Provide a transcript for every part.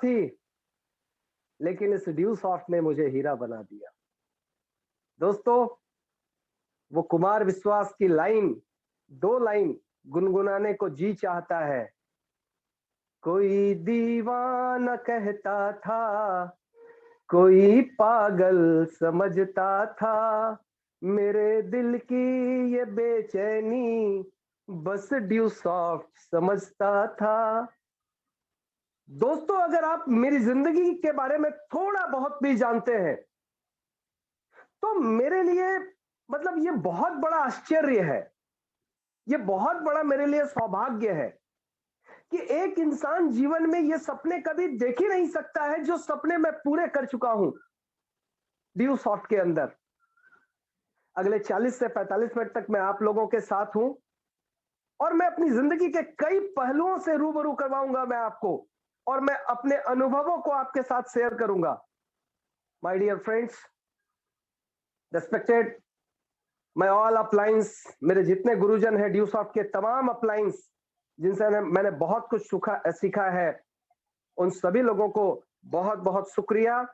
थी, लेकिन इस ड्यू सॉफ्ट ने मुझे हीरा बना दिया। दोस्तों, वो कुमार विश्वास की लाइन, 2 लाइन गुनगुनाने को जी चाहता है। कोई दीवाना कहता था, कोई पागल समझता था, मेरे दिल की ये बेचैनी बस ड्यू सॉफ्ट समझता था। दोस्तों, अगर आप मेरी जिंदगी के बारे में थोड़ा बहुत भी जानते हैं, तो मेरे लिए मतलब ये बहुत बड़ा आश्चर्य है, ये बहुत बड़ा मेरे लिए सौभाग्य है कि एक इंसान जीवन में ये सपने कभी देख ही नहीं सकता है जो सपने मैं पूरे कर चुका हूं ड्यू सॉफ्ट के अंदर। अगले 40 से 45 मिनट तक मैं आप लोगों के साथ हूं और मैं अपनी जिंदगी के कई पहलुओं से रूबरू करवाऊंगा मैं आपको, और मैं अपने अनुभवों को आपके साथ शेयर करूंगा। My dear friends, respected my all uplines, मेरे जितने गुरुजन हैं ड्यू सॉफ्ट के तमाम अपलाइंस जिनसे मैंने बहुत कुछ सीखा है, उन सभी लोगों को बहुत बहुत शुक्रिया।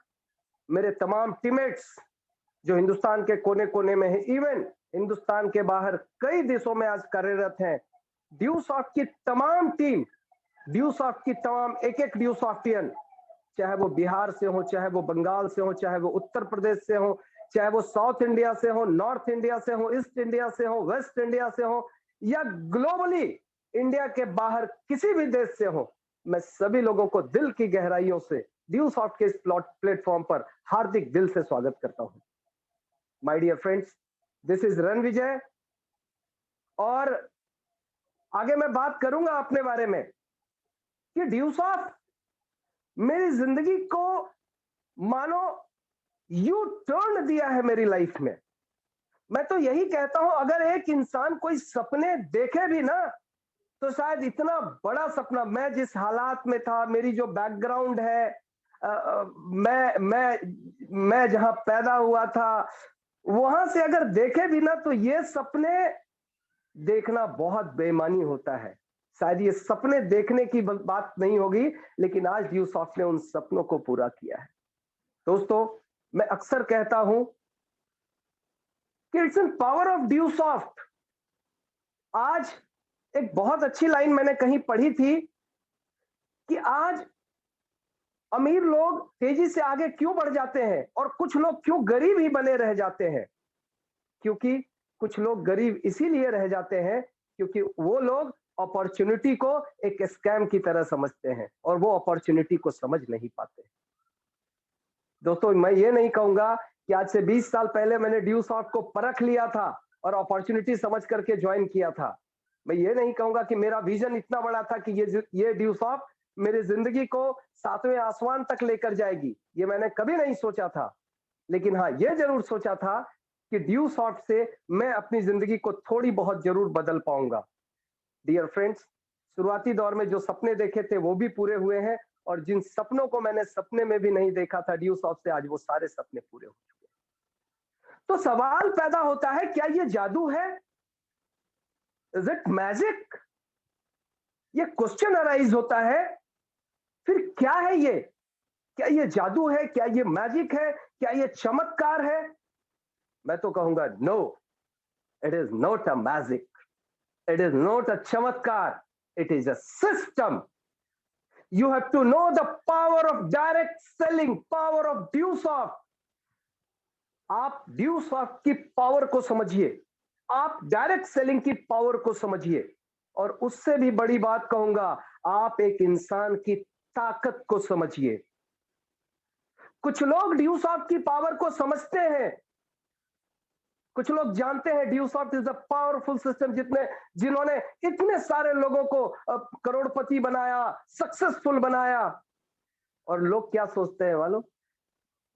मेरे तमाम टीममेट्स जो हिंदुस्तान के कोने कोने में है, इवन हिंदुस्तान के बाहर कई देशों में आज कार्यरत हैं, ड्यू सॉफ्ट की तमाम टीम, ड्यू सॉफ्ट की तमाम एक एक ड्यू सॉफ्टियन, चाहे वो बिहार से हो, चाहे वो बंगाल से हो, चाहे वो उत्तर प्रदेश से हो, चाहे वो साउथ इंडिया से हो, नॉर्थ इंडिया से हो, ईस्ट इंडिया से हो, वेस्ट इंडिया से हो, या ग्लोबली इंडिया के बाहर किसी भी देश से हो, मैं सभी लोगों को दिल की गहराइयों से ड्यू सॉफ्ट के इस प्लेटफॉर्म पर हार्दिक दिल से स्वागत करता हूं। My dear friends, this is Ranvijay, और आगे मैं बात करूंगा अपने बारे में कि ड्यू सॉफ्ट मेरी जिंदगी को मानो यू टर्न दिया है मेरी लाइफ में। मैं तो यही कहता हूं, अगर एक इंसान कोई सपने देखे भी ना, तो शायद इतना बड़ा सपना, मैं जिस हालात में था, मेरी जो बैकग्राउंड है, मैं जहां पैदा हुआ था, वहां से अगर देखे भी ना, तो ये सपने देखना बहुत बेईमानी होता है। शायद ये सपने देखने की बात नहीं होगी, लेकिन आज ड्यू सॉफ्ट ने उन सपनों को पूरा किया है। दोस्तों, मैं अक्सर कहता हूं कि it's in power of due soft. आज एक बहुत अच्छी लाइन मैंने कहीं पढ़ी थी कि आज अमीर लोग तेजी से आगे क्यों बढ़ जाते हैं और कुछ लोग क्यों गरीब ही बने रह जाते हैं। क्योंकि कुछ लोग गरीब इसीलिए रह जाते हैं क्योंकि वो लोग अपॉर्चुनिटी को एक स्कैम की तरह समझते हैं और वो अपॉर्चुनिटी को समझ नहीं पाते। दोस्तों, मैं ये नहीं कहूंगा कि आज से 20 साल पहले मैंने ड्यू सॉफ्ट को परख लिया था और अपॉर्चुनिटी समझ करके ज्वाइन किया था। मैं ये नहीं कहूंगा कि मेरा विजन इतना बड़ा था कि ये ड्यू सॉफ्ट मेरी जिंदगी को 7वें आसमान तक लेकर जाएगी, ये मैंने कभी नहीं सोचा था। लेकिन हाँ, ये जरूर सोचा था कि ड्यू सॉफ्ट से मैं अपनी जिंदगी को थोड़ी बहुत जरूर बदल पाऊंगा। डियर फ्रेंड्स, शुरुआती दौर में जो सपने देखे थे वो भी पूरे हुए हैं, और जिन सपनों को मैंने सपने में भी नहीं देखा था ड्यू सॉफ्ट से, आज वो सारे सपने पूरे हो चुके हैं। तो सवाल पैदा होता है, क्या ये जादू है? Is it magic? ये क्वेश्चन अराइज होता है। फिर क्या है ये? क्या ये जादू है? क्या ये मैजिक है? क्या ये चमत्कार है? मैं तो कहूंगा no, it is not a magic, it is not a चमत्कार, it is a system. You have to know the power of direct selling, power of due soft. आप ड्यू सॉफ्ट की पावर को समझिए, आप डायरेक्ट सेलिंग की power को समझिए, और उससे भी बड़ी बात कहूंगा, आप एक इंसान की ताकत को समझिए। कुछ लोग ड्यू सॉफ्ट की पावर को समझते हैं, कुछ लोग जानते हैं due soft is a powerful system जिन्होंने इतने सारे लोगों को करोड़पति बनाया, सक्सेसफुल बनाया। और लोग क्या सोचते हैं मालूम?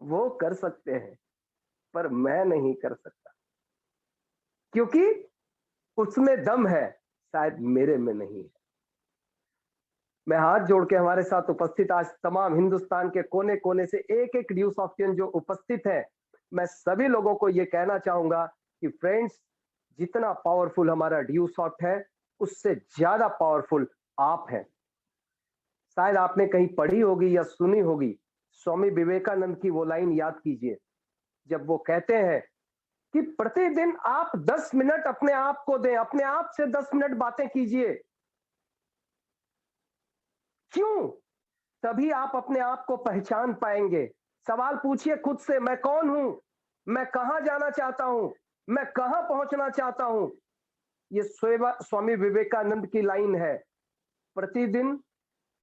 वो कर सकते हैं पर मैं नहीं कर सकता, क्योंकि उसमें दम है, शायद मेरे में नहीं है। मैं हाथ जोड़ के हमारे साथ उपस्थित आज तमाम हिंदुस्तान के कोने कोने से एक एक ड्यू सॉफ्टियन जो उपस्थित है, मैं सभी लोगों को यह कहना चाहूंगा कि फ्रेंड्स, जितना पावरफुल हमारा ड्यू सॉफ्ट है, उससे ज्यादा पावरफुल आप हैं। शायद आपने कहीं पढ़ी होगी या सुनी होगी, स्वामी विवेकानंद की वो लाइन याद कीजिए, जब वो कहते हैं कि प्रतिदिन आप 10 मिनट अपने आप को दें, अपने आप से 10 मिनट बातें कीजिए। क्यों? तभी आप अपने आप को पहचान पाएंगे। सवाल पूछिए खुद से, मैं कौन हूं? मैं कहां जाना चाहता हूं? मैं कहां पहुंचना चाहता हूं? ये स्वामी विवेकानंद की लाइन है। प्रतिदिन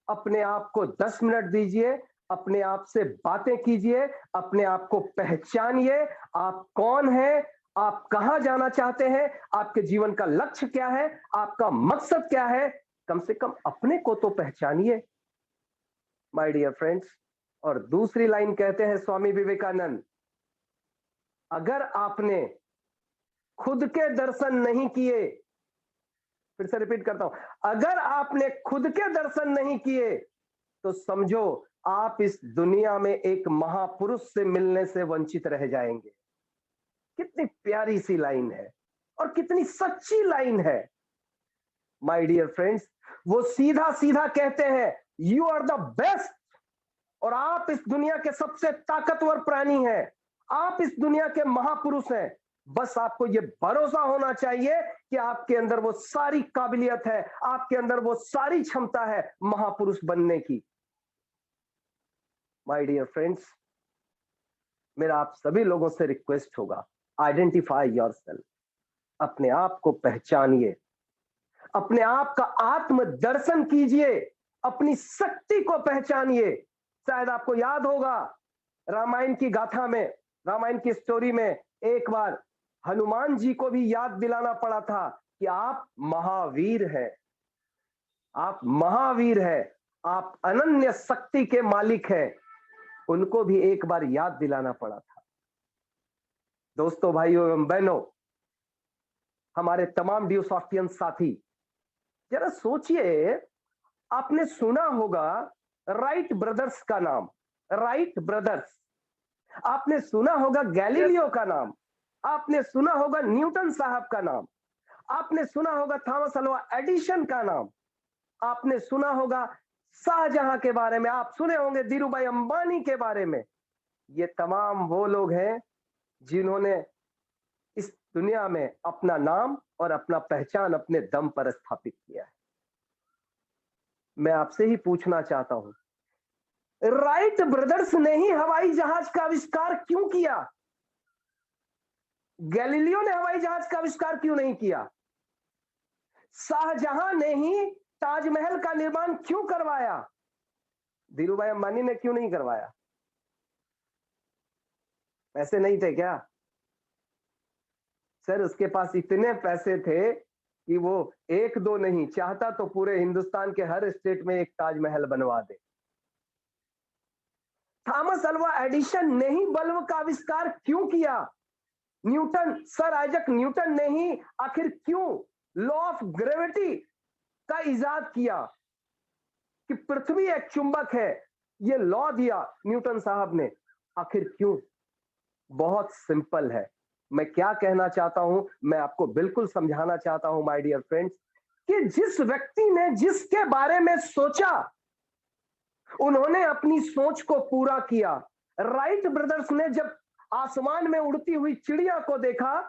अपने आप को 10 मिनट दीजिए, अपने आप से बातें कीजिए, अपने आप को पहचानिए। आप कौन हैं? आप कहां जाना चाहते हैं? आपके जीवन का लक्ष्य क्या है? आपका मकसद क्या है? कम से कम अपने को तो पहचानिए, माय डियर फ्रेंड्स। और दूसरी लाइन कहते हैं स्वामी विवेकानंद, अगर आपने खुद के दर्शन नहीं किए, फिर से रिपीट करता हूं, अगर आपने खुद के दर्शन नहीं किए तो समझो आप इस दुनिया में एक महापुरुष से मिलने से वंचित रह जाएंगे। कितनी प्यारी सी लाइन है और कितनी सच्ची लाइन है, माय डियर फ्रेंड्स। वो सीधा सीधा कहते हैं, यू आर द बेस्ट, और आप इस दुनिया के सबसे ताकतवर प्राणी हैं, आप इस दुनिया के महापुरुष हैं। बस आपको यह भरोसा होना चाहिए कि आपके अंदर वो सारी काबिलियत है, आपके अंदर वो सारी क्षमता है महापुरुष बनने की। माय डियर फ्रेंड्स, मेरा आप सभी लोगों से रिक्वेस्ट होगा, आइडेंटिफाई योरसेल्फ, अपने आप को पहचानिए, अपने आप का आत्म दर्शन कीजिए, अपनी शक्ति को पहचानिए। शायद आपको याद होगा, रामायण की गाथा में, रामायण की स्टोरी में एक बार हनुमान जी को भी याद दिलाना पड़ा था कि आप महावीर हैं, आप महावीर हैं, आप अनन्य शक्ति के मालिक हैं। उनको भी एक बार याद दिलाना पड़ा था। दोस्तों, भाइयों एवं बहनों, हमारे तमाम ड्यूसॉफ्टियन साथी, जरा सोचिए, आपने सुना होगा राइट ब्रदर्स का नाम, राइट ब्रदर्स। आपने सुना होगा गैलीलियो का नाम, आपने सुना होगा न्यूटन साहब का नाम, आपने सुना होगा थॉमस अल्वा एडिसन का नाम, आपने सुना होगा शाहजहां के बारे में, आप सुने होंगे धीरूभाई अंबानी के बारे में। ये तमाम वो लोग हैं जिन्होंने इस दुनिया में अपना नाम और अपना पहचान अपने दम पर स्थापित किया है। मैं आपसे ही पूछना चाहता हूं, राइट ब्रदर्स ने ही हवाई जहाज का आविष्कार क्यों किया? गैलीलियो ने हवाई जहाज का आविष्कार क्यों नहीं किया? शाहजहां ने ही ताजमहल का निर्माण क्यों करवाया? धीरूभाई अंबानी ने क्यों नहीं करवाया? पैसे नहीं थे क्या? सर, उसके पास इतने पैसे थे कि वो एक दो नहीं, चाहता तो पूरे हिंदुस्तान के हर स्टेट में एक ताजमहल बनवा दे। थॉमस अल्वा एडिसन ने ही बल्ब का आविष्कार क्यों किया? न्यूटन, सर आइजक न्यूटन ने ही आखिर क्यों लॉ ऑफ ग्रेविटी का इजाद किया कि पृथ्वी एक चुंबक है? ये लॉ दिया न्यूटन साहब ने, आखिर क्यों? बहुत सिंपल है। मैं क्या कहना चाहता हूं, मैं आपको बिल्कुल समझाना चाहता हूं माय डियर फ्रेंड्स, कि जिस व्यक्ति ने जिसके बारे में सोचा, उन्होंने अपनी सोच को पूरा किया। राइट ब्रदर्स ने जब आसमान में उड़ती हुई चिड़िया को देखा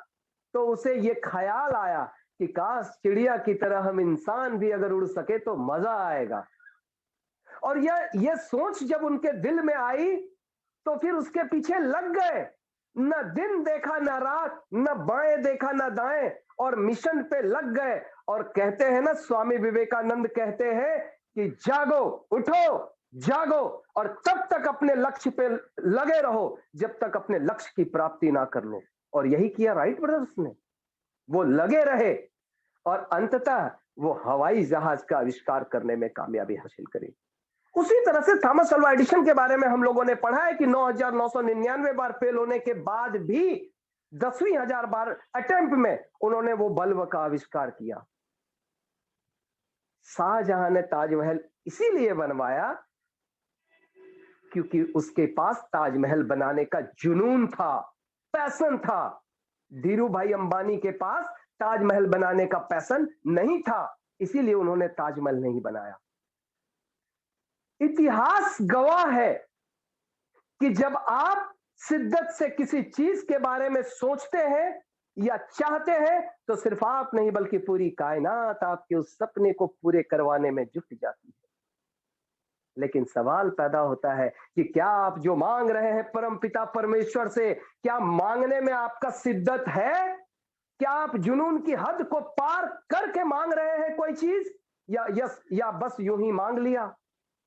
तो उसे यह ख्याल आया कि काश चिड़िया की तरह हम इंसान भी अगर उड़ सके तो मजा आएगा। और यह सोच जब उनके दिल में आई तो फिर उसके पीछे लग गए। न दिन देखा न रात, न बाएं देखा न दाएं, और मिशन पे लग गए। और कहते हैं ना, स्वामी विवेकानंद कहते हैं कि जागो, उठो, जागो, और तब तक अपने लक्ष्य पे लगे रहो जब तक अपने लक्ष्य की प्राप्ति ना कर लो। और यही किया राइट ब्रदर्स ने। वो लगे रहे और अंततः वो हवाई जहाज का आविष्कार करने में कामयाबी हासिल करी। उसी तरह से थॉमस अल्वा एडिसन के बारे में हम लोगों ने पढ़ा है कि 9,999 बार फेल होने के बाद भी 10,000 बार अटेम्प्ट में उन्होंने वो बल्ब का आविष्कार किया। शाहजहां ने ताजमहल इसीलिए बनवाया क्योंकि उसके पास ताजमहल बनाने का जुनून था, पैशन था। धीरूभाई अंबानी के पास ताजमहल बनाने का पैशन नहीं था, इसीलिए उन्होंने ताजमहल नहीं बनाया। इतिहास गवाह है कि जब आप शिद्दत से किसी चीज के बारे में सोचते हैं या चाहते हैं तो सिर्फ आप नहीं बल्कि पूरी कायनात आपके उस सपने को पूरे करवाने में जुट जाती है। लेकिन सवाल पैदा होता है कि क्या आप जो मांग रहे हैं परम पिता परमेश्वर से, क्या मांगने में आपका शिद्दत है? क्या आप जुनून की हद को पार करके मांग रहे हैं कोई चीज, या बस यूं ही मांग लिया?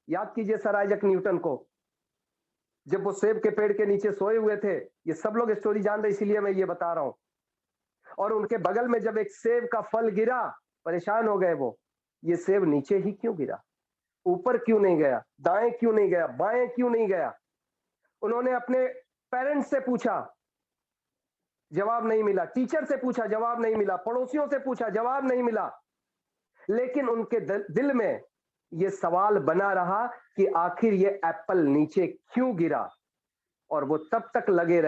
याद कीजिए सर आइजैक न्यूटन को, जब वो सेब के पेड़ के नीचे सोए हुए थे। ये सब लोग स्टोरी जान रहे इसीलिए मैं ये बता रहा हूं। और उनके बगल में जब एक सेब का फल गिरा, परेशान हो गए वो, ये सेब नीचे ही क्यों गिरा, ऊपर क्यों नहीं गया, दाएं क्यों नहीं गया, बाएं क्यों नहीं गया? उन्होंने अपने पेरेंट्स से पूछा, जवाब नहीं मिला। टीचर से पूछा, जवाब नहीं मिला। पड़ोसियों से पूछा, जवाब नहीं मिला। लेकिन उनके दिल में ये सवाल बना रहा कि आखिर ये एप्पल नीचे क्यों गिरा। और वो तब तक लगे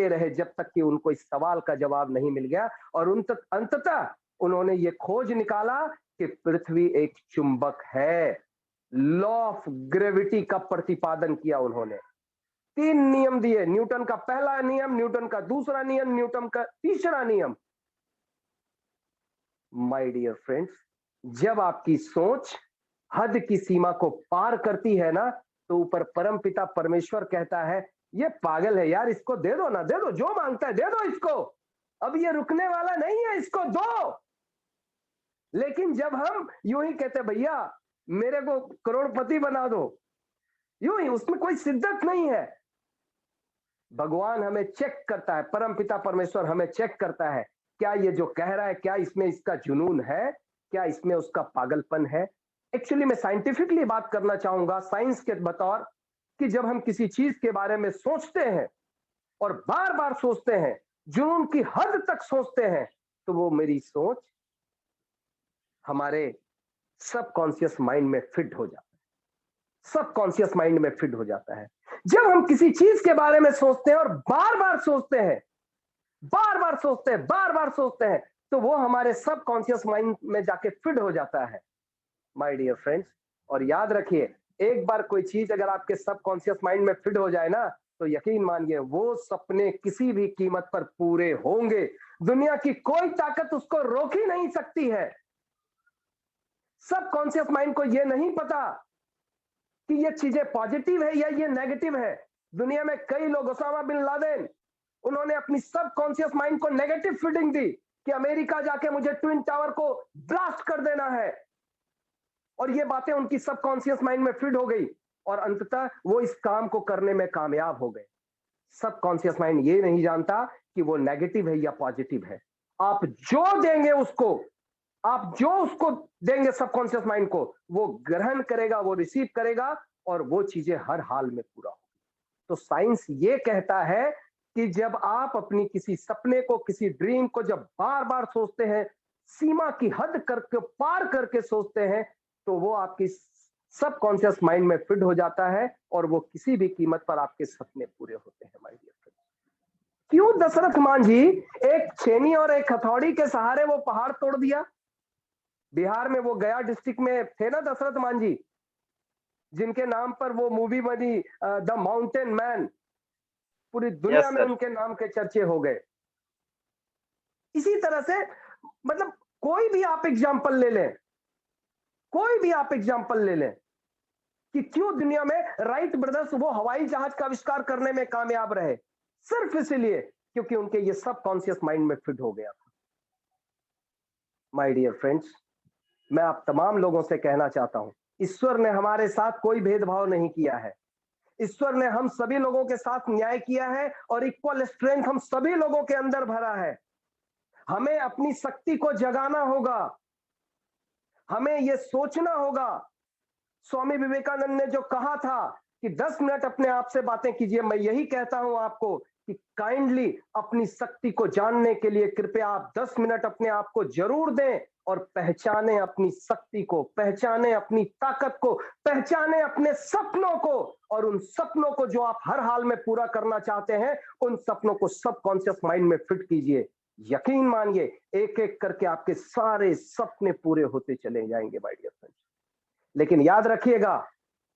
रहे जब तक कि उनको इस सवाल का जवाब नहीं मिल गया। और अंततः उन्होंने ये खोज निकाला कि पृथ्वी एक चुंबक है। लॉ ऑफ ग्रेविटी का प्रतिपादन किया उन्होंने। 3 नियम दिए, न्यूटन का पहला नियम, न्यूटन का दूसरा नियम, न्यूटन का तीसरा नियम। माय डियर फ्रेंड्स, जब आपकी सोच हद की सीमा को पार करती है ना, तो ऊपर परम पिता परमेश्वर कहता है ये पागल है यार, इसको दे दो ना, दे दो, जो मांगता है दे दो इसको, अब ये रुकने वाला नहीं है, इसको दो। लेकिन जब हम यूं ही कहते भैया मेरे को करोड़पति बना दो, यूं ही, उसमें कोई शिद्दत नहीं है। भगवान हमें चेक करता है, परम पिता परमेश्वर हमें चेक करता है, क्या ये जो कह रहा है, क्या इसमें इसका जुनून है, क्या इसमें उसका पागलपन है। एक्चुअली मैं साइंटिफिकली बात करना चाहूंगा, साइंस के बतौर, कि जब हम किसी चीज के बारे में सोचते हैं और बार बार सोचते हैं, जुनून की हद तक सोचते हैं, तो वो मेरी सोच हमारे सबकॉन्शियस माइंड में फिट हो जाता है। सबकॉन्शियस माइंड में फिट हो जाता है। जब हम किसी चीज के बारे में सोचते हैं और बार बार सोचते हैं, बार बार सोचते हैं, तो वो हमारे सबकॉन्शियस माइंड में जाके फिट हो जाता है माय डियर फ्रेंड्स। और याद रखिए, एक बार कोई चीज अगर आपके सबकॉन्शियस माइंड में फिट हो जाए ना, तो यकीन मानिए वो सपने किसी भी कीमत पर पूरे होंगे। दुनिया की कोई ताकत उसको रोक ही नहीं सकती है। सबकॉन्शियस माइंड को यह नहीं पता कि ये चीजें पॉजिटिव है या ये नेगेटिव है। दुनिया में कई लोग, ओसामा बिन लादेन, उन्होंने अपनी सबकॉन्शियस माइंड को नेगेटिव फीडिंग दी कि अमेरिका जाके मुझे ट्विन टावर को ब्लास्ट कर देना है, और ये बातें उनकी सबकॉन्शियस माइंड में फिट हो गई और अंततः वो इस काम को करने में कामयाब हो गए। सबकॉन्शियस माइंड ये नहीं जानता कि वो नेगेटिव है या पॉजिटिव है। आप जो देंगे उसको, आप जो उसको देंगे सबकॉन्शियस माइंड को, वो ग्रहण करेगा, वो रिसीव करेगा, और वो चीजें हर हाल में पूरा होगी। तो साइंस ये कहता है कि जब आप अपनी किसी सपने को, किसी ड्रीम को जब बार बार सोचते हैं, सीमा की हद करके पार करके सोचते हैं, तो वो आपकी सबकॉन्शियस माइंड में फिट हो जाता है और वो किसी भी कीमत पर आपके सपने पूरे होते हैं माय डियर फ्रेंड्स। क्यों दशरथ मांझी एक छेनी और एक हथौड़ी के सहारे वो पहाड़ तोड़ दिया? बिहार में वो गया डिस्ट्रिक्ट में थे ना दशरथ मांझी, जिनके नाम पर वो मूवी बनी द माउंटेन मैन, पूरी दुनिया यस में सर। उनके नाम के चर्चे हो गए। इसी तरह से, मतलब कोई भी आप एग्जांपल ले लें, कोई भी आप एग्जांपल ले लें कि क्यों दुनिया में राइट ब्रदर्स वो हवाई जहाज का आविष्कार करने में कामयाब रहे, सिर्फ इसलिए क्योंकि उनके ये सबकॉन्शियस माइंड में फिट हो गया था। माय डियर फ्रेंड्स, मैं आप तमाम लोगों से कहना चाहता हूं, ईश्वर ने हमारे साथ कोई भेदभाव नहीं किया है। ईश्वर ने हम सभी लोगों के साथ न्याय किया है और इक्वल स्ट्रेंथ हम सभी लोगों के अंदर भरा है। हमें अपनी शक्ति को जगाना होगा, हमें यह सोचना होगा। स्वामी विवेकानंद ने जो कहा था कि 10 मिनट अपने आप से बातें कीजिए, मैं यही कहता हूं आपको कि काइंडली अपनी शक्ति को जानने के लिए कृपया आप 10 मिनट अपने आप को जरूर दें और पहचाने अपनी शक्ति को, पहचाने अपनी ताकत को, पहचाने अपने सपनों को, और उन सपनों को जो आप हर हाल में पूरा करना चाहते हैं, उन सपनों को सबकॉन्शियस माइंड में फिट कीजिए। यकीन मानिए, एक एक करके आपके सारे सपने पूरे होते चले जाएंगे माय डियर फ्रेंड्स। लेकिन याद रखिएगा,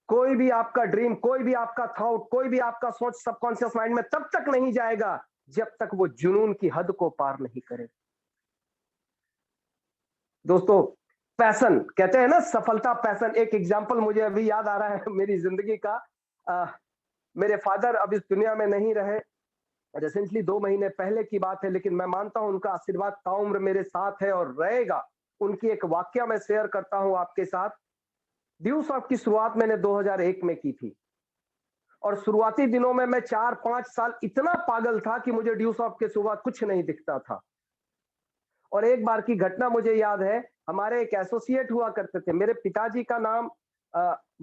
कोई भी आपका ड्रीम, कोई भी आपका थॉट, कोई भी आपका सोच सबकॉन्शियस माइंड में तब तक नहीं जाएगा जब तक वो जुनून की हद को पार नहीं करे। दोस्तों, पैशन कहते हैं ना, सफलता पैशन। एक एग्जांपल मुझे अभी याद आ रहा है मेरी जिंदगी का। अ, मेरे फादर अब इस दुनिया में नहीं रहे, रिसेंटली 2 महीने पहले की बात है, लेकिन मैं मानता हूं उनका आशीर्वाद ताउम्र मेरे साथ है और रहेगा। उनकी एक वाक्य मैं शेयर करता हूं आपके साथ। ड्यू सॉफ्ट की शुरुआत मैंने 2001 में की थी, और शुरुआती दिनों में मैं 4-5 साल इतना पागल था कि मुझे ड्यू सॉफ्ट के सिवा कुछ नहीं दिखता था। और एक बार की घटना मुझे याद है, हमारे एक एसोसिएट हुआ करते थे, मेरे पिताजी का नाम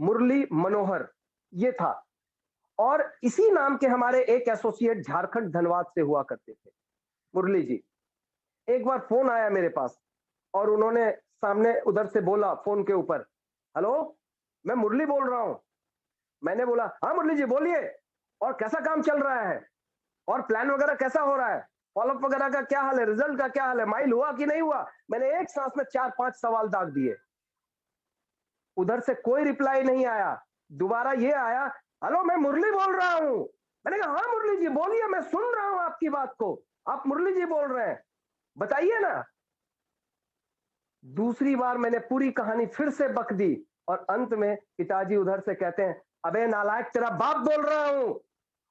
मुरली मनोहर ये था, और इसी नाम के हमारे एक एसोसिएट झारखंड धनबाद से हुआ करते थे, मुरली जी। एक बार फोन आया मेरे पास, और उन्होंने सामने उधर से बोला फोन के ऊपर, हेलो, मैं मुरली बोल रहा हूं। मैंने बोला, हाँ मुरली जी बोलिए, और कैसा काम चल रहा है, और प्लान वगैरह कैसा हो रहा है, फॉलोअप वगैरह का क्या हाल है, रिजल्ट का क्या हाल है, माइल हुआ कि नहीं हुआ। मैंने एक सांस में 4-5 सवाल दाग दिए। उधर से कोई रिप्लाई नहीं आया। दोबारा ये आया, हेलो मैं मुरली बोल रहा हूं। मैंने कहा, हाँ मुरली जी बोलिए, मैं सुन रहा हूं आपकी बात को, आप मुरली जी बोल रहे हैं, बताइए ना। दूसरी बार मैंने पूरी कहानी फिर से बक दी, और अंत में पिताजी उधर से कहते हैं, अबे नालायक, तेरा बाप बोल रहा हूं।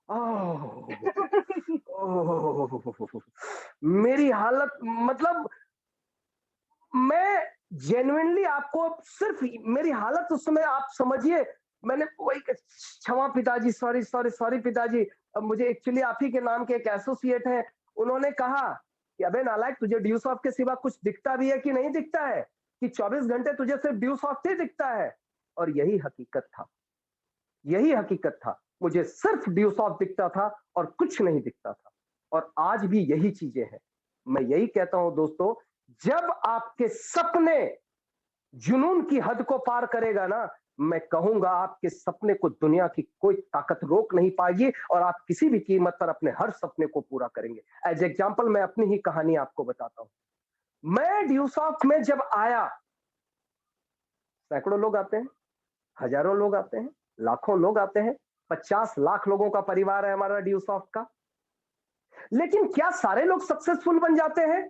ओह, ओह, मेरी हालत, मतलब मैं जेन्युइनली आपको सिर्फ मेरी हालत उस समय आप समझिए। मैंने वही क्षमा पिताजी, सॉरी सॉरी सॉरी पिताजी, अब मुझे एक्चुअली आप ही के नाम के एक एसोसिएट है, उन्होंने कहा कि अबे नालायक, तुझे ड्यू सॉफ्ट के सिवा कुछ दिखता भी है कि नहीं दिखता है, कि 24 घंटे तुझे सिर्फ ड्यू सॉफ्ट ही दिखता है। और यही हकीकत था, यही हकीकत था, मुझे सिर्फ ड्यू सॉफ्ट दिखता था और कुछ नहीं दिखता था। और आज भी यही चीजें हैं। मैं यही कहता हूं दोस्तों, जब आपके सपने जुनून की हद को पार करेगा ना, मैं कहूंगा आपके सपने को दुनिया की कोई ताकत रोक नहीं पाएगी, और आप किसी भी कीमत पर अपने हर सपने को पूरा करेंगे। एज एग्जांपल मैं अपनी ही कहानी आपको बताता हूं। मैं ड्यूसॉफ्ट में जब आया, सैकड़ों लोग आते हैं, हजारों लोग आते हैं, लाखों लोग आते हैं, 50 लाख लोगों का परिवार है हमारा ड्यूसॉफ्ट का। लेकिन क्या सारे लोग सक्सेसफुल बन जाते हैं?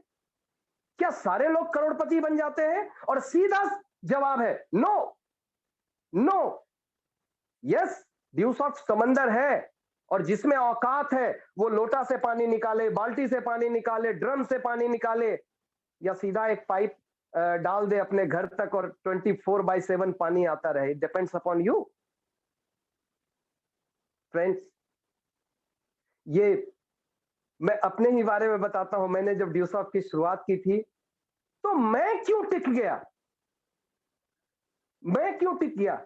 क्या सारे लोग करोड़पति बन जाते हैं? और सीधा जवाब है नो, नो। यस, ड्यूसॉफ्ट समंदर है, और जिसमें औकात है वो लोटा से पानी निकाले, बाल्टी से पानी निकाले, ड्रम से पानी निकाले, या सीधा एक पाइप डाल दे अपने घर तक और 24/7 पानी आता रहे। Depends upon you friends. ये मैं अपने ही बारे में बताता हूं। मैंने जब ड्यूसॉफ्ट की शुरुआत की थी, तो मैं क्यों टिक गया, मैं क्यों टिक गया।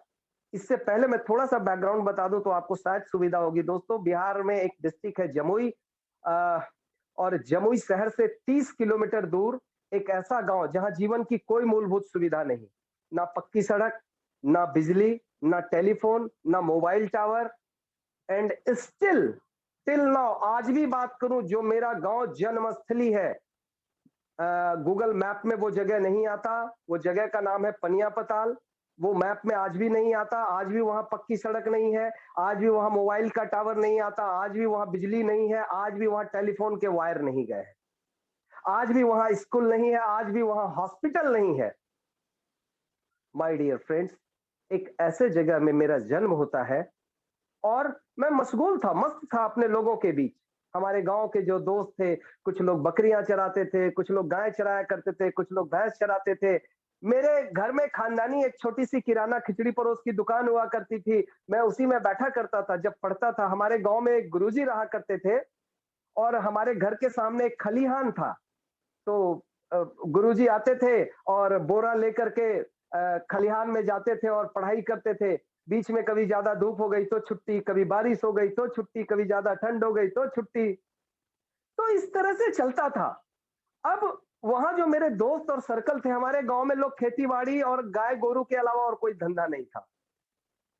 इससे पहले मैं थोड़ा सा बैकग्राउंड बता दूं तो आपको शायद सुविधा होगी। दोस्तों, बिहार में एक डिस्ट्रिक्ट है जमुई, अ, और जमुई शहर से 30 किलोमीटर दूर एक ऐसा गांव जहां जीवन की कोई मूलभूत सुविधा नहीं, ना पक्की सड़क, ना बिजली, ना टेलीफोन, ना mobile tower. And still till now, आज भी बात करूं, जो मेरा गांव जन्मस्थली है, गूगल मैप में वो जगह नहीं आता। वो जगह का नाम है पनिया पताल। वो मैप में आज भी नहीं आता। आज भी वहां पक्की सड़क नहीं है, आज भी वहां मोबाइल का टावर नहीं आता, आज भी वहां बिजली नहीं है, आज भी वहां टेलीफोन के वायर नहीं गए, आज भी वहां स्कूल नहीं है, आज भी वहां हॉस्पिटल नहीं है। माय डियर फ्रेंड्स, एक ऐसे जगह में मेरा जन्म होता है, और मैं मशगूल था, मस्त था अपने लोगों के बीच। हमारे गांव के जो दोस्त थे, कुछ लोग बकरियां चराते थे, कुछ लोग गाय चराया करते थे, कुछ लोग भैंस चराते थे। मेरे घर में खानदानी एक छोटी सी किराना खिचड़ी परोस की दुकान हुआ करती थी, मैं उसी में बैठा करता था जब पढ़ता था। हमारे गांव में एक गुरुजी रहा करते थे, और हमारे घर के सामने एक खलिहान था। तो गुरुजी आते थे और बोरा लेकर के खलिहान में जाते थे और पढ़ाई करते थे। बीच में कभी ज्यादा धूप हो गई तो छुट्टी, कभी बारिश हो गई तो छुट्टी, कभी ज्यादा ठंड हो गई तो छुट्टी। तो इस तरह से चलता था। अब वहां जो मेरे दोस्त और सर्कल थे, हमारे गांव में लोग खेती बाड़ी और गाय गोरू के अलावा और कोई धंधा नहीं था,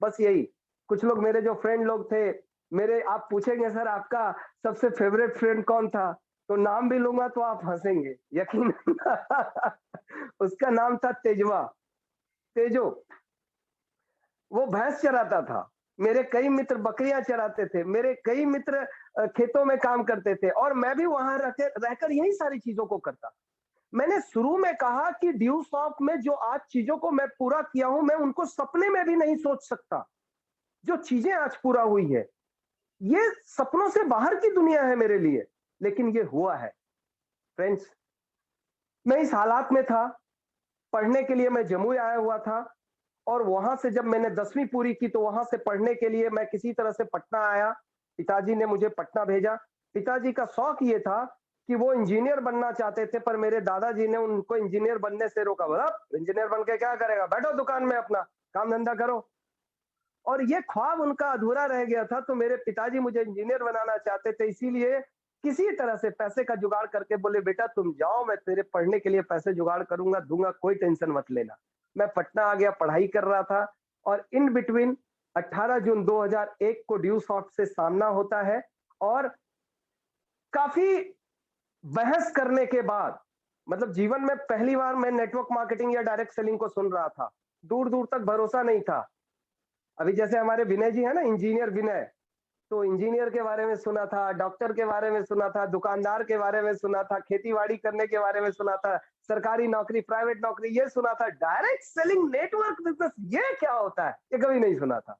बस यही। कुछ लोग मेरे जो फ्रेंड लोग थे, मेरे, आप पूछेंगे सर आपका सबसे फेवरेट फ्रेंड कौन था, तो नाम भी लूंगा तो आप हंसेंगे, यकीन उसका नाम था तेजवा, तेजो। वो भैंस चराता था। मेरे कई मित्र बकरियां चराते थे, मेरे कई मित्र खेतों में काम करते थे और मैं भी वहां रहकर यही सारी चीजों को करता। मैंने शुरू में कहा कि ड्यू सॉफ्ट में जो आज चीजों को मैं पूरा किया हूं, मैं उनको सपने में भी नहीं सोच सकता। जो चीजें आज पूरा हुई है, ये सपनों से बाहर की दुनिया है मेरे लिए, लेकिन ये हुआ है। फ्रेंड्स, मैं इस हालात में था, पढ़ने के लिए मैं जमुई आया हुआ था और वहां से जब मैंने 10वीं पूरी की तो वहां से पढ़ने के लिए मैं किसी तरह से पटना आया। पिताजी ने मुझे पटना भेजा। पिताजी का शौक ये था कि वो इंजीनियर बनना चाहते थे, पर मेरे दादाजी ने उनको इंजीनियर बनने से रोका। बोला, इंजीनियर बन के क्या करेगा, बैठो दुकान में अपना काम धंधा करो। और ये ख्वाब उनका अधूरा रह गया था, तो मेरे पिताजी मुझे इंजीनियर बनाना चाहते थे, इसीलिए किसी तरह से पैसे का जुगाड़ करके बोले, बेटा तुम जाओ, मैं तेरे पढ़ने के लिए पैसे जुगाड़ करूंगा, दूंगा, कोई टेंशन मत लेना। मैं पटना आ गया, पढ़ाई कर रहा था और इन बिटवीन 18 जून 2001 को ड्यू सॉफ्ट से सामना होता है और काफी बहस करने के बाद, मतलब जीवन में पहली बार मैं नेटवर्क मार्केटिंग या डायरेक्ट सेलिंग को सुन रहा था। दूर दूर तक भरोसा नहीं था। अभी जैसे हमारे विनय जी है ना, इंजीनियर विनय, तो इंजीनियर के बारे में सुना था, डॉक्टर के बारे में सुना था, दुकानदार के बारे में सुना था, खेती-बाड़ी करने के बारे में सुना था, सरकारी नौकरी, प्राइवेट नौकरी ये सुना था, डायरेक्ट सेलिंग, नेटवर्क बिजनेस ये क्या होता है? ये कभी नहीं सुना था।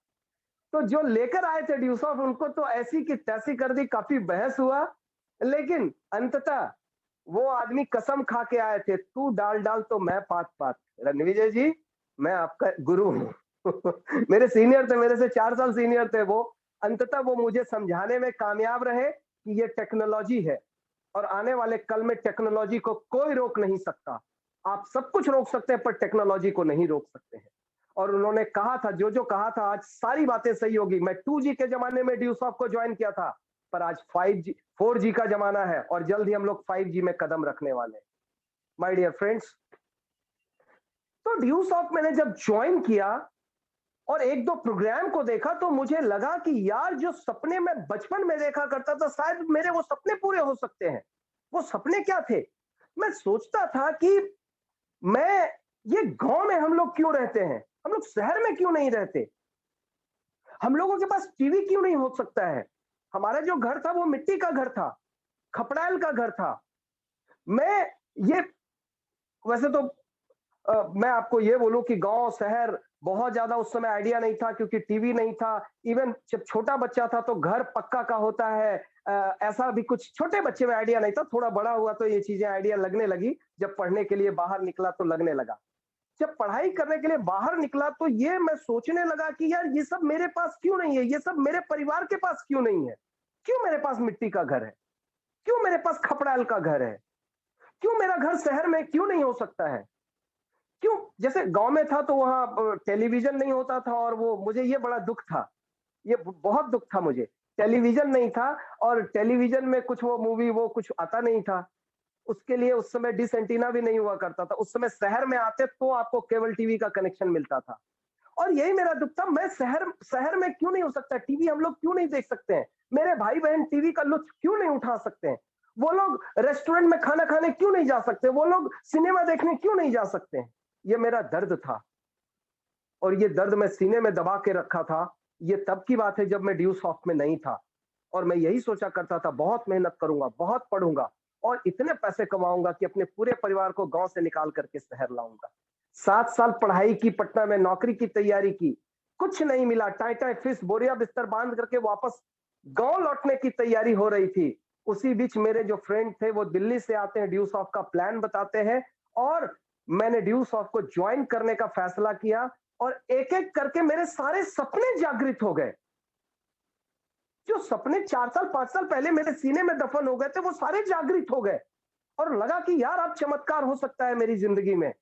तो जो लेकर आए थे ड्यूसॉफ उनको तो ऐसी की तैसी कर दी, काफी बहस हुआ, लेकिन अंततः वो आदमी कसम खा के आए थे, तू डाल डाल तो मैं पात पात। रणविजय जी, मैं आपका गुरु हूँ। मेरे सीनियर थे, मेरे से 4 साल सीनियर थे वो। अंततः वो मुझे समझाने में कामयाब रहे कि ये टेक्नोलॉजी है और आने वाले कल में टेक्नोलॉजी को कोई रोक नहीं सकता। आप सब कुछ रोक सकते हैं पर टेक्नोलॉजी को नहीं रोक सकते हैं। और उन्होंने कहा था, जो जो कहा था, आज सारी बातें सही होगी। मैं 2G के जमाने में ड्यूसॉफ्ट को ज्वाइन किया था, पर आज 5G 4G का जमाना है और जल्द ही हम लोग 5G में कदम रखने वाले हैं। माय डियर फ्रेंड्स, तो ड्यूसॉफ्ट मैंने जब ज्वाइन किया और एक दो प्रोग्राम को देखा तो मुझे लगा कि यार, जो सपने मैं बचपन में देखा करता था, शायद मेरे वो सपने पूरे हो सकते हैं। वो सपने क्या थे? मैं सोचता था कि मैं ये गांव में हम लोग क्यों रहते हैं, हम लोग शहर में क्यों नहीं रहते, हम लोगों के पास टीवी क्यों नहीं हो सकता है। हमारा जो घर था वो मिट्टी का घर था, खपड़ैल का घर था। मैं ये वैसे तो मैं आपको ये बोलूं कि गांव शहर बहुत ज्यादा उस समय आइडिया नहीं था, क्योंकि टीवी नहीं था। इवन जब छोटा बच्चा था तो घर पक्का का होता है, ऐसा भी कुछ छोटे बच्चे में आइडिया नहीं था। थोड़ा बड़ा हुआ तो ये चीजें आइडिया लगने लगी, जब पढ़ने के लिए बाहर निकला तो लगने लगा। जब पढ़ाई करने के लिए बाहर निकला तो ये मैं सोचने लगा कि यार, ये सब मेरे पास क्यों नहीं है, ये सब मेरे परिवार के पास क्यों नहीं है। क्यों मेरे पास मिट्टी का घर है, क्यों मेरे पास खपड़ाल का घर है, क्यों मेरा घर शहर में क्यों नहीं हो सकता है। क्यों, जैसे गांव में था तो वहां टेलीविजन नहीं होता था और वो मुझे ये बड़ा दुख था, ये बहुत दुख था मुझे। टेलीविजन नहीं था और टेलीविजन में कुछ वो मूवी वो कुछ आता नहीं था। उसके लिए उस समय डिश एंटीना भी नहीं हुआ करता था। उस समय शहर में आते तो आपको केबल टीवी का कनेक्शन मिलता था। और यही मेरा दुख था, मैं शहर शहर में क्यों नहीं हो सकता, टीवी हम लोग क्यों नहीं देख सकते हैं, मेरे भाई बहन टीवी का लुत्फ क्यों नहीं उठा सकते हैं, वो लोग रेस्टोरेंट में खाना खाने क्यों नहीं जा सकते, वो लोग सिनेमा देखने क्यों नहीं जा सकते हैं। ये मेरा दर्द था और ये दर्द मैं सीने में दबा के रखा था। ये तब की बात है जब मैं ड्यू सॉफ्ट में नहीं था और मैं यही सोचा करता था, बहुत मेहनत करूंगा, बहुत पढ़ूंगा और इतने पैसे कमाऊंगा कि अपने पूरे परिवार को गांव से निकाल करके शहर लाऊंगा। 7 साल पढ़ाई की, पटना में नौकरी की तैयारी की, कुछ नहीं मिला। टाई टाई फिश बोरिया बिस्तर बांध करके वापस गांव लौटने की तैयारी हो रही थी। उसी बीच मेरे जो फ्रेंड थे वो दिल्ली से आते हैं, ड्यू सॉफ्ट का प्लान बताते हैं और मैंने ड्यू सॉफ्ट को ज्वाइन करने का फैसला किया और एक एक करके मेरे सारे सपने जागृत हो गए। जो सपने 4 साल 5 साल पहले मेरे सीने में दफन हो गए थे वो सारे जागृत हो गए और लगा कि यार, अब चमत्कार हो सकता है मेरी जिंदगी में।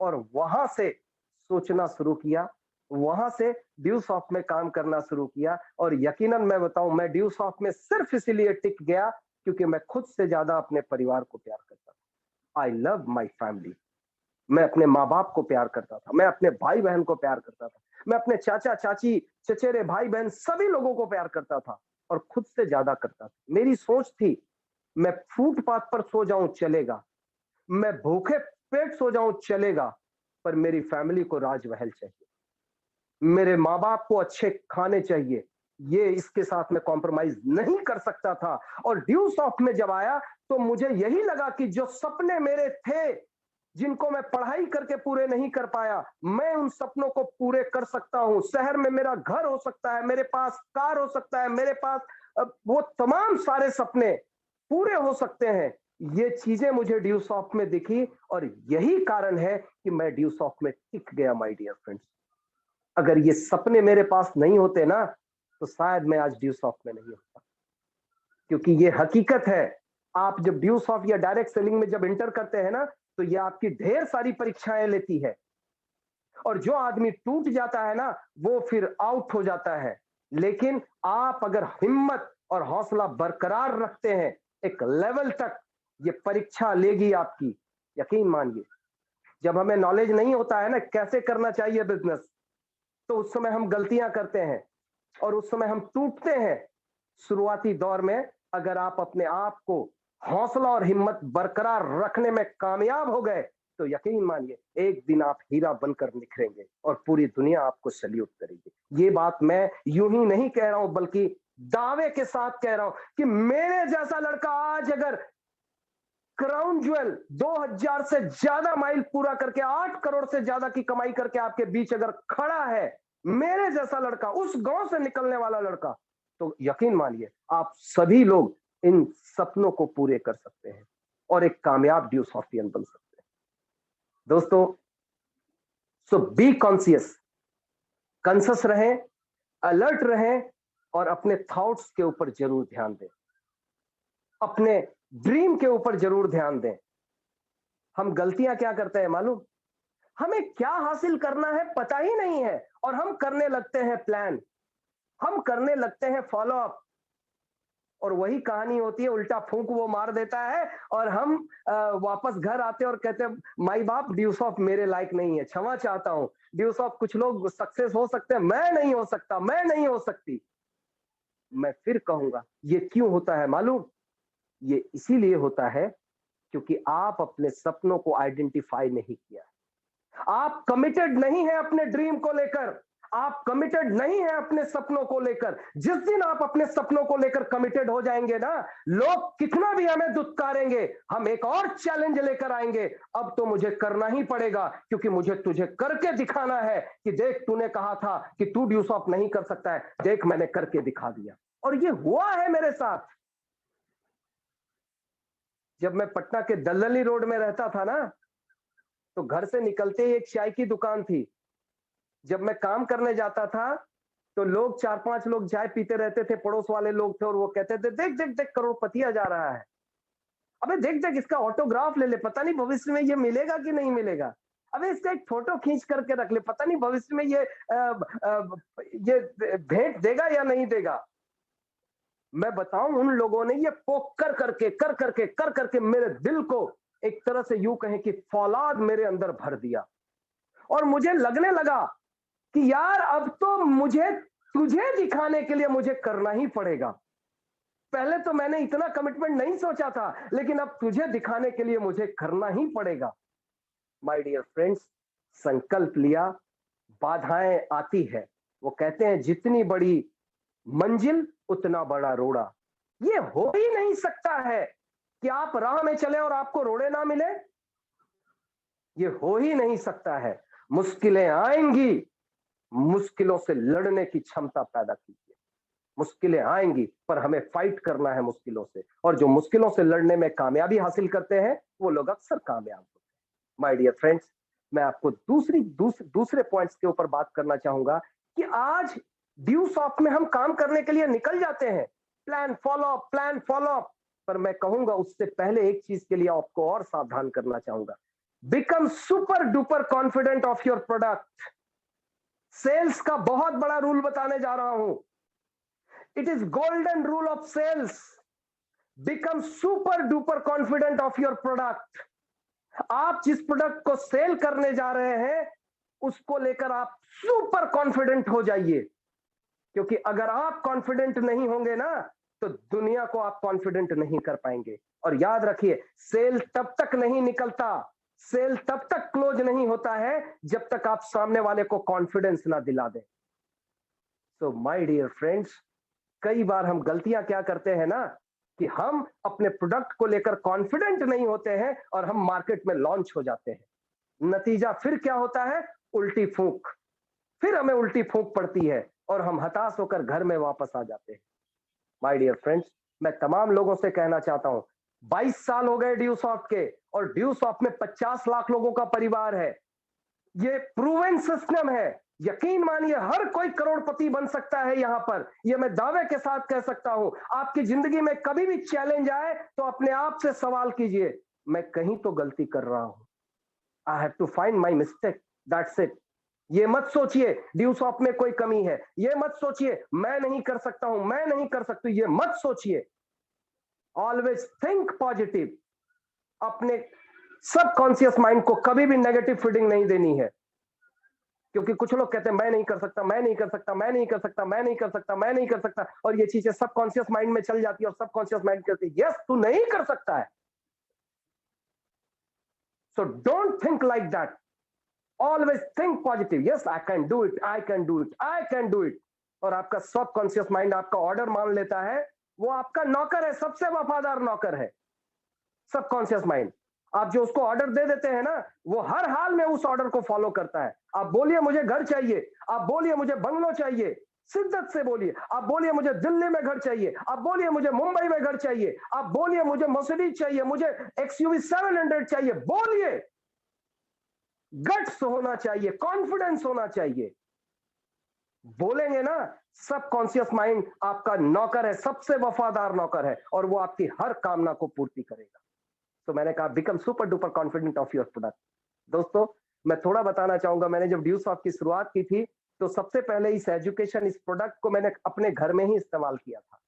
और वहां से सोचना शुरू किया, वहां से ड्यू सॉफ्ट में काम करना शुरू किया और यकीनन मैं बताऊं, मैं ड्यू सॉफ्ट में सिर्फ इसीलिए टिक गया क्योंकि मैं खुद से ज्यादा अपने परिवार को प्यार करता था। I love my family. मैं अपने माँ बाप को प्यार करता था, मैं अपने भाई बहन को प्यार करता था, मैं अपने चाचा चाची, चचेरे भाई बहन सभी लोगों को प्यार करता था और खुद से ज्यादा करता था। मेरी सोच थी, मैं फुटपाथ पर सो जाऊं चलेगा, मैं भूखे पेट सो जाऊं चलेगा, पर मेरी फैमिली को राजमहल चाहिए। मेरे माँ बाप को अच्छे खाने चाहिए, ये इसके साथ मैं कॉम्प्रोमाइज नहीं कर सकता था। और ड्यू सॉफ्ट में जब आया तो मुझे यही लगा कि जो सपने मेरे थे, जिनको मैं पढ़ाई करके पूरे नहीं कर पाया, मैं उन सपनों को पूरे कर सकता हूं। शहर में मेरा घर हो सकता है, मेरे पास कार हो सकता है, मेरे पास वो तमाम सारे सपने पूरे हो सकते हैं। ये चीजें मुझे ड्यू सॉफ्ट में दिखी और यही कारण है कि मैं ड्यू सॉफ्ट में टिक गया माय डियर फ्रेंड्स। अगर ये सपने मेरे पास नहीं होते ना, तो शायद मैं आज ड्यू सॉफ्ट में नहीं होता। क्योंकि ये हकीकत है, आप जब ड्यू सॉफ्ट या डायरेक्ट सेलिंग में जब इंटर करते हैं ना, तो ये आपकी ढेर सारी परीक्षाएं लेती है। और जो आदमी टूट जाता है ना, वो फिर आउट हो जाता है। लेकिन आप अगर हिम्मत और हौसला बरकरार रखते हैं, एक लेवल तक ये परीक्षा लेगी आपकी, यकीन मानिए। जब हमें नॉलेज नहीं होता है ना कैसे करना चाहिए बिजनेस, तो उस समय हम गलतियां करते हैं और उस समय हम टूटते हैं। शुरुआती दौर में अगर आप अपने आप को हौसला और हिम्मत बरकरार रखने में कामयाब हो गए, तो यकीन मानिए एक दिन आप हीरा बनकर निखरेंगे और पूरी दुनिया आपको सल्यूट करेगी। ये बात मैं यूं ही नहीं कह रहा हूं, बल्कि दावे के साथ कह रहा हूं कि मेरे जैसा लड़का आज अगर क्राउन ज्वेल 2000 से ज्यादा माइल पूरा करके 8 करोड़ से ज्यादा की कमाई करके आपके बीच अगर खड़ा है, मेरे जैसा लड़का, उस गांव से निकलने वाला लड़का, तो यकीन मानिए आप सभी लोग इन सपनों को पूरे कर सकते हैं और एक कामयाब ड्यू सॉफ्टियन बन सकते हैं। दोस्तों, सो बी कॉन्सियस, कंसस रहें, अलर्ट रहें और अपने थॉट्स के ऊपर जरूर ध्यान दें, अपने ड्रीम के ऊपर जरूर ध्यान दें। हम गलतियां क्या करते हैं मालूम? हमें क्या हासिल करना है पता ही नहीं है और हम करने लगते हैं प्लान, हम करने लगते हैं फॉलो अप, और वही कहानी होती है, उल्टा फूंक वो मार देता है और हम वापस घर आते हैं और कहते हैं माई बाप ड्यू सॉफ्ट मेरे लायक नहीं है, क्षमा चाहता हूं। ड्यू सॉफ्ट कुछ लोग सक्सेस हो सकते हैं, मैं नहीं हो सकता, मैं नहीं हो सकती। मैं फिर कहूंगा ये क्यों होता है मालूम? ये इसीलिए होता है क्योंकि आप अपने सपनों को आइडेंटिफाई नहीं किया, आप कमिटेड नहीं है अपने ड्रीम को लेकर, आप कमिटेड नहीं है अपने सपनों को लेकर। जिस दिन आप अपने सपनों को लेकर कमिटेड हो जाएंगे ना, लोग कितना भी हमें दुत्कारेंगे, हम एक और चैलेंज लेकर आएंगे। अब तो मुझे करना ही पड़ेगा क्योंकि मुझे तुझे करके दिखाना है कि देख तूने कहा था कि तू ड्यूस ऑफ नहीं कर सकता है, देख मैंने करके दिखा दिया। और ये हुआ है मेरे साथ। जब मैं पटना के दलदली रोड में रहता था ना, तो घर से निकलते ही एक चाय की दुकान थी। जब मैं काम करने जाता था, तो लोग 4-5 लोग चाय पीते रहते थे, पड़ोस वाले लोग थे और वो कहते थे, "देख, देख, देख करोड़पतिया जा रहा है। अबे देख, देख इसका ऑटोग्राफ ले ले, पता नहीं भविष्य में ये मिलेगा कि नहीं मिलेगा। अबे इसका एक फोटो खींच करके रख ले, पता नहीं भविष्य में ये भेंट देगा या नहीं देगा।" मैं बताऊं, उन लोगों ने ये पोक कर करके मेरे दिल को एक तरह से यूं कहें कि फौलाद मेरे अंदर भर दिया। और मुझे लगने लगा कि यार अब तो मुझे तुझे दिखाने के लिए मुझे करना ही पड़ेगा। पहले तो मैंने इतना कमिटमेंट नहीं सोचा था, लेकिन अब तुझे दिखाने के लिए मुझे करना ही पड़ेगा। माय डियर फ्रेंड्स, संकल्प लिया, बाधाएं आती है। वो कहते हैं जितनी बड़ी मंजिल उतना बड़ा रोड़ा। ये हो ही नहीं सकता है कि आप राह में चले और आपको रोड़े ना मिले। ये हो ही नहीं सकता है। मुश्किलें आएंगी, मुश्किलों से लड़ने की क्षमता पैदा कीजिए। मुश्किलें आएंगी पर हमें फाइट करना है मुश्किलों से, और जो मुश्किलों से लड़ने में कामयाबी हासिल करते हैं वो लोग अक्सर कामयाब होते हैं। माय डियर फ्रेंड्स, मैं आपको दूसरे पॉइंट्स के ऊपर बात करना चाहूंगा कि आज ड्यू सॉफ्ट में हम काम करने के लिए निकल जाते हैं, प्लान फॉलो अप, पर मैं कहूंगा उससे पहले एक चीज के लिए आपको और सावधान करना चाहूंगा। Become super duper confident of your product. Sales का बहुत बड़ा रूल बताने जा रहा हूं। It is golden rule of sales. Become super duper confident of your product. आप जिस प्रोडक्ट को सेल करने जा रहे हैं, उसको लेकर आप सुपर कॉन्फिडेंट हो जाइए। क्योंकि अगर आप कॉन्फिडेंट नहीं होंगे ना, तो दुनिया को आप कॉन्फिडेंट नहीं कर पाएंगे। और याद रखिए, सेल तब तक नहीं निकलता सेल तब तक क्लोज नहीं होता है जब तक आप सामने वाले को कॉन्फिडेंस ना दिला दें। सो माय डियर फ्रेंड्स, कई बार हम गलतियां क्या करते हैं ना, कि हम अपने प्रोडक्ट को लेकर कॉन्फिडेंट नहीं होते हैं और हम मार्केट में लॉन्च हो जाते हैं। नतीजा फिर क्या होता है? उल्टी फूंक। फिर हमें उल्टी फूंक पड़ती है और हम हताश होकर घर में वापस आ जाते हैं। माय डियर फ्रेंड्स, मैं तमाम लोगों से कहना चाहता हूं, 22 साल हो गए ड्यूसॉफ्ट के, और ड्यूसॉफ्ट में 50 लाख लोगों का परिवार है। ये प्रूवन सिस्टम है। यकीन मानिए, हर कोई करोड़पति बन सकता है यहां पर। ये मैं दावे के साथ कह सकता हूं। आपकी जिंदगी में कभी भी चैलेंज आए तो अपने आप से सवाल कीजिए, मैं कहीं तो गलती कर रहा हूं। I have to find my mistake, that's it. ये मत सोचिए ड्यूसॉफ्ट में कोई कमी है, ये मत सोचिए मैं नहीं कर सकता हूं, मैं नहीं कर सकती, ये मत सोचिए। Always think positive. अपने सबकॉन्शियस माइंड को कभी भी नेगेटिव फीडिंग नहीं देनी है। क्योंकि कुछ लोग कहते हैं मैं नहीं कर सकता, मैं नहीं कर सकता, मैं नहीं कर सकता, मैं नहीं कर सकता, मैं नहीं कर सकता, और ये चीजें सबकॉन्शियस माइंड में चल जाती है और सबकॉन्शियस माइंड कहती है यस तू नहीं कर सकता है। So don't think like that. Always think positive, yes I can do it, I can do it, I can do it. और आपका सबकॉन्शियस माइंड आपका ऑर्डर मान लेता है। वो आपका नौकर है, सबसे वफादार नौकर है सबकॉन्शियस माइंड। आप जो उसको ऑर्डर दे देते हैं ना, वो हर हाल में उस ऑर्डर को फॉलो करता है। आप बोलिए मुझे घर चाहिए, आप बोलिए मुझे बंगलो चाहिए, शिद्दत से बोलिए। आप बोलिए मुझे दिल्ली में घर चाहिए, आप बोलिए मुझे मुंबई में घर चाहिए, आप बोलिए मुझे मर्सिडीज चाहिए, मुझे एक्सयूवी 700 चाहिए, बोलिए। गट्स होना चाहिए, कॉन्फिडेंस होना चाहिए। बोलेंगे ना, सबकॉन्शियस माइंड आपका नौकर है, सबसे वफादार नौकर है, और वो आपकी हर कामना को पूर्ति करेगा। तो मैंने कहा become super duper confident of your product. दोस्तों, मैं थोड़ा बताना चाहूंगा, मैंने जब ड्यूसॉफ्ट की शुरुआत की थी तो सबसे पहले इस एजुकेशन, इस प्रोडक्ट को मैंने अपने घर में ही इस्तेमाल किया था।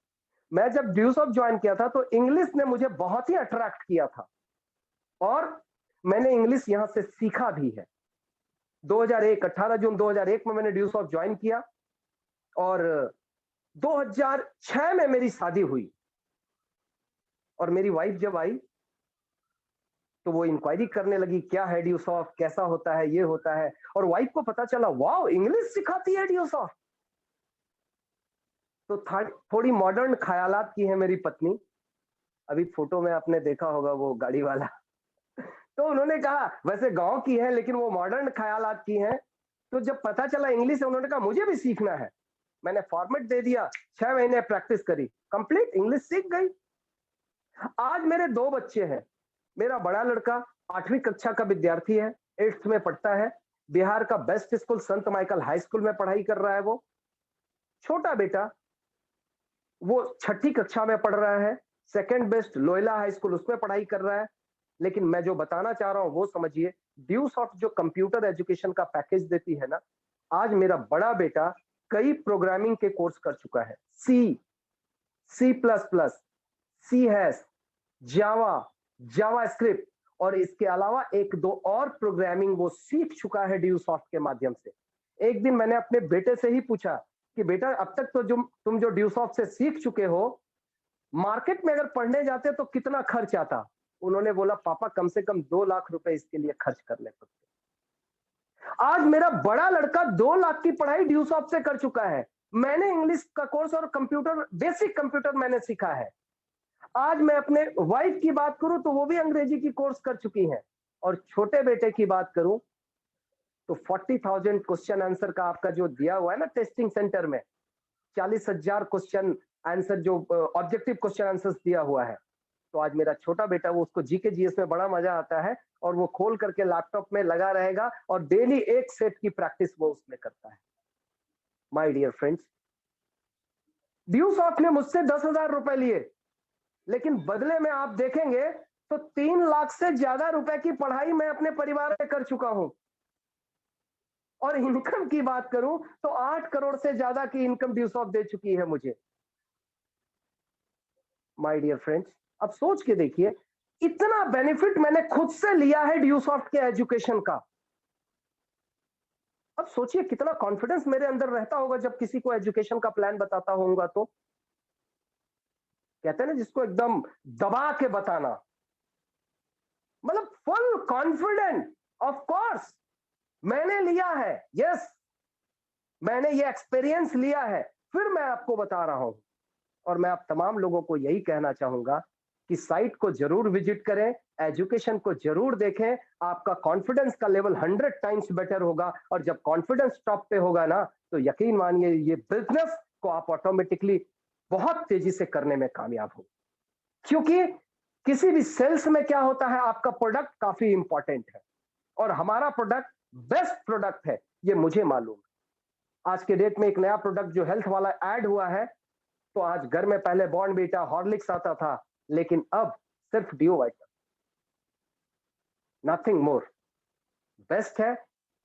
मैं जब ड्यूसॉफ्ट ज्वाइन किया था तो इंग्लिश ने मुझे बहुत ही अट्रैक्ट किया था, और मैंने इंग्लिश यहां से सीखा भी है। 2001 18 जून 2001 में मैंने ड्यूसॉफ्ट ज्वाइन किया, और 2006 में मेरी शादी हुई। और मेरी वाइफ जब आई तो वो इंक्वायरी करने लगी क्या है ड्यूसॉफ्ट, कैसा होता है, ये होता है। और वाइफ को पता चला वाओ इंग्लिश सिखाती है ड्यूसॉफ्ट। तो थोड़ी मॉडर्न ख्यालात की है मेरी पत्नी। अभी फोटो में आपने देखा होगा वो गाड़ी वाला। तो उन्होंने कहा वैसे गांव की है लेकिन वो मॉडर्न ख्यालात की है। तो जब पता चला इंग्लिश है, उन्होंने कहा मुझे भी सीखना है। मैंने फॉर्मेट दे दिया, 6 महीने प्रैक्टिस करी, कंप्लीट इंग्लिश सीख गई। आज मेरे 2 बच्चे हैं। मेरा बड़ा लड़का 8वीं कक्षा का विद्यार्थी है, 8th में पढ़ता है। बिहार का बेस्ट स्कूल संत माइकल हाई स्कूल में पढ़ाई कर रहा है वो। छोटा बेटा वो 6ठी कक्षा में पढ़ रहा है, second best Loyola high school उसमें पढ़ाई कर रहा है। लेकिन मैं जो बताना चाह रहा हूं वो समझिए, ड्यूसॉफ्ट जो कंप्यूटर एजुकेशन का पैकेज देती है ना, आज मेरा बड़ा बेटा कई प्रोग्रामिंग के कोर्स कर चुका है। C, C plus plus, C hash, Java, JavaScript, और इसके अलावा एक दो और प्रोग्रामिंग वो सीख चुका है ड्यूसॉफ्ट के माध्यम से। एक दिन मैंने अपने बेटे से ही पूछा कि बेटा अब तक तो जो तुम जो ड्यूसॉफ्ट से सीख चुके हो, मार्केट में अगर पढ़ने जाते तो कितना खर्च आता? उन्होंने बोला पापा कम से कम 2 लाख रुपए इसके लिए खर्च करने पड़ते। आज मेरा बड़ा लड़का 2 लाख की पढ़ाई ड्यूसॉफ्ट से कर चुका है। मैंने इंग्लिश का कोर्स और कंप्यूटर, बेसिक कंप्यूटर मैंने सीखा है। आज मैं अपने वाइफ की बात करूं तो वो भी अंग्रेजी की कोर्स कर चुकी हैं। और छोटे बेटे की बात करूं तो 40,000 क्वेश्चन आंसर का आपका जो दिया हुआ है ना टेस्टिंग सेंटर में, 40,000 क्वेश्चन आंसर जो ऑब्जेक्टिव क्वेश्चन आंसर्स दिया हुआ है। तो आज मेरा छोटा बेटा वो उसको जीके जीएस में बड़ा मजा आता है, और वो खोल करके लैपटॉप में लगा रहेगा और डेली एक सेट की प्रैक्टिस वो उसमें करता है। माय डियर फ्रेंड्स, ड्यूसॉफ्ट ने मुझसे 10,000 रुपए लिए, लेकिन बदले में आप देखेंगे तो 3 लाख से ज्यादा रुपए की पढ़ाई मैं अपने परिवार में कर चुका हूं। और इनकम की बात करूं तो 8 करोड़ से ज्यादा की इनकम ड्यूसॉफ्ट दे चुकी है मुझे। माय डियर फ्रेंड्स, अब सोच के देखिए, इतना बेनिफिट मैंने खुद से लिया है ड्यूसॉफ्ट के एजुकेशन का। अब सोचिए कितना कॉन्फिडेंस मेरे अंदर रहता होगा जब किसी को एजुकेशन का प्लान बताता होऊंगा। तो कहते हैं ना जिसको एकदम दबा के बताना, मतलब फुल कॉन्फिडेंट, ऑफ कोर्स मैंने लिया है, यस, मैंने ये एक्सपीरियंस लिया है, फिर मैं आपको बता रहा हूं। और मैं आप तमाम लोगों को यही कहना चाहूंगा कि साइट को जरूर विजिट करें, एजुकेशन को जरूर देखें, आपका कॉन्फिडेंस का लेवल 100 टाइम्स बेटर होगा। और जब कॉन्फिडेंस टॉप पे होगा ना, तो यकीन मानिए ये बिजनेस को आप ऑटोमेटिकली बहुत तेजी से करने में कामयाब हो। क्योंकि किसी भी सेल्स में क्या होता है, आपका प्रोडक्ट काफी इंपॉर्टेंट है, और हमारा प्रोडक्ट बेस्ट प्रोडक्ट है, ये मुझे मालूम है। आज के डेट में एक नया प्रोडक्ट जो हेल्थ वाला ऐड हुआ है, तो आज घर में पहले बॉर्नवीटा हॉर्लिक्स आता था, लेकिन अब सिर्फ डियो वाइटा, नथिंग मोर, बेस्ट है।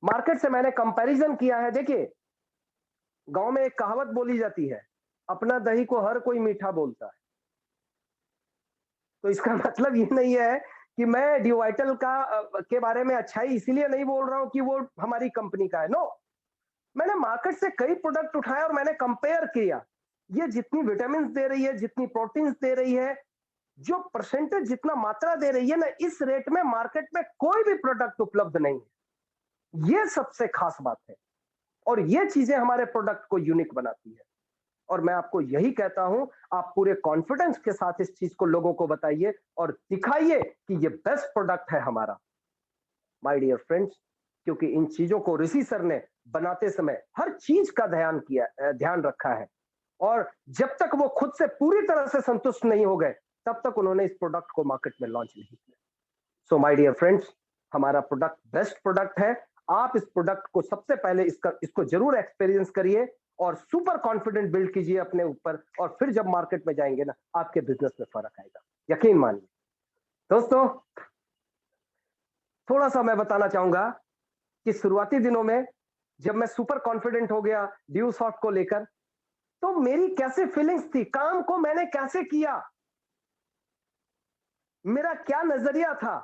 मार्केट से मैंने कंपैरिजन किया है। देखिए, गांव में एक कहावत बोली जाती है, अपना दही को हर कोई मीठा बोलता है। तो इसका मतलब ये नहीं है कि मैं डिवाइटल का के बारे में अच्छाई इसीलिए नहीं बोल रहा हूं कि वो हमारी कंपनी का है, नो। मैंने मार्केट से कई प्रोडक्ट उठाए और मैंने कंपेयर किया, ये जितनी विटामिन दे रही है, जितनी प्रोटीन दे रही है, जो परसेंटेज जितना मात्रा दे रही है ना, इस रेट में मार्केट में कोई भी प्रोडक्ट उपलब्ध नहीं है। ये सबसे खास बात है, और ये चीजें हमारे प्रोडक्ट को यूनिक बनाती है। और मैं आपको यही कहता हूं, आप पूरे कॉन्फिडेंस के साथ इस चीज को लोगों को बताइए और दिखाइए कि ये बेस्ट प्रोडक्ट है हमारा, माय डियर फ्रेंड्स। क्योंकि इन चीजों को ऋषि सर ने बनाते समय हर चीज का ध्यान रखा है, और जब तक वो खुद से पूरी तरह से संतुष्ट नहीं हो गए, तब तक उन्होंने इस प्रोडक्ट को मार्केट में लॉन्च नहीं किया। सो माय डियर फ्रेंड्स, हमारा प्रोडक्ट बेस्ट प्रोडक्ट है। आप इस प्रोडक्ट को सबसे पहले इसको जरूर एक्सपीरियंस करिए और सुपर कॉन्फिडेंट बिल्ड कीजिए अपने ऊपर, और फिर जब मार्केट में जाएंगे ना, आपके बिजनेस में फर्क आएगा, यकीन मानिए। दोस्तों, थोड़ा सा मैं बताना चाहूंगा कि शुरुआती दिनों में जब मैं सुपर कॉन्फिडेंट हो गया ड्यू सॉफ्ट को लेकर, तो मेरी कैसे फीलिंग्स थी, काम को मैंने कैसे किया, मेरा क्या नजरिया था।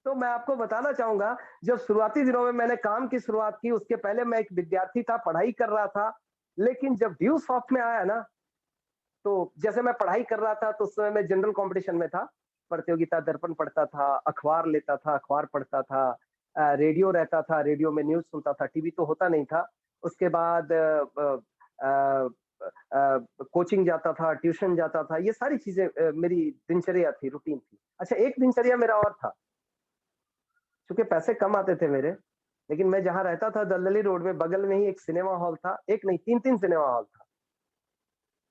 तो मैं आपको बताना चाहूंगा, जब शुरुआती दिनों में मैंने काम की शुरुआत की, उसके पहले मैं एक विद्यार्थी था, पढ़ाई कर रहा था। लेकिन जब ड्यू सॉफ्ट में आया ना, तो जैसे मैं पढ़ाई कर रहा था, तो उस समय मैं जनरल कंपटीशन में था, प्रतियोगिता दर्पण पढ़ता था, अखबार लेता था, अखबार पढ़ता था, रेडियो रहता था, रेडियो में न्यूज सुनता था, टीवी तो होता नहीं था। उसके बाद कोचिंग जाता था, ट्यूशन जाता था, ये सारी चीजें मेरी दिनचर्या थी, रूटीन थी। अच्छा, एक दिनचर्या मेरा और था, क्योंकि पैसे कम आते थे मेरे, लेकिन मैं जहाँ रहता था दलदली रोड में, बगल में ही एक सिनेमा हॉल था, एक नहीं तीन तीन सिनेमा हॉल था,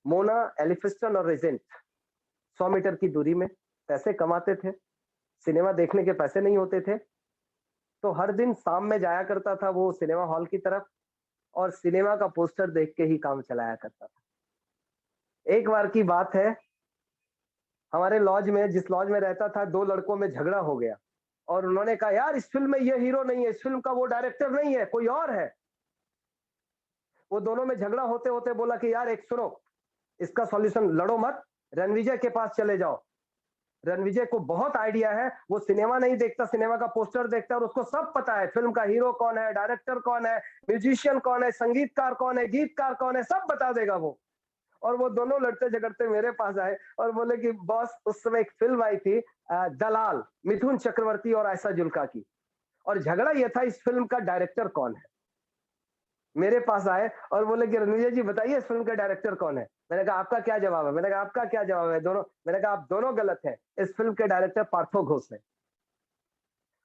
मोना, एलिफिस्टन और रेजेंट, 100 मीटर की दूरी में। पैसे कमाते थे, सिनेमा देखने के पैसे नहीं होते थे, तो हर दिन शाम में जाया करता था वो सिनेमा हॉल की तरफ, और सिनेमा का पोस्टर देख के ही काम चलाया करता था। एक बार की बात है, हमारे लॉज में, जिस लॉज में रहता था, दो लड़कों में झगड़ा हो गया, और उन्होंने कहा, यार इस फिल्म में ये हीरो नहीं है, इस फिल्म का वो डायरेक्टर नहीं है, कोई और है। वो दोनों में झगड़ा होते होते बोला कि यार एक सुनो, इसका सॉल्यूशन, लड़ो मत, रणविजय के पास चले जाओ। रणविजय को बहुत आइडिया है, वो सिनेमा नहीं देखता, सिनेमा का पोस्टर देखता है और उसको सब पता है, फिल्म का हीरो कौन है, डायरेक्टर कौन है, म्यूजिशियन कौन है, संगीतकार कौन है, गीतकार कौन है, सब बता देगा वो। और वो दोनों लड़ते झगड़ते मेरे पास आए और बोले कि बॉस, उस समय एक फिल्म आई थी दलाल, मिथुन चक्रवर्ती और आयशा जुल्का की, और झगड़ा ये था इस फिल्म का डायरेक्टर कौन है। मेरे पास आए और बोले कि रणविजय जी बताइए, इस फिल्म का डायरेक्टर कौन है। मैंने कहा आपका क्या जवाब है, मैंने कहा आपका क्या जवाब है, दोनों, मैंने कहा आप दोनों गलत हैं, इस फिल्म के डायरेक्टर पार्थो घोष है।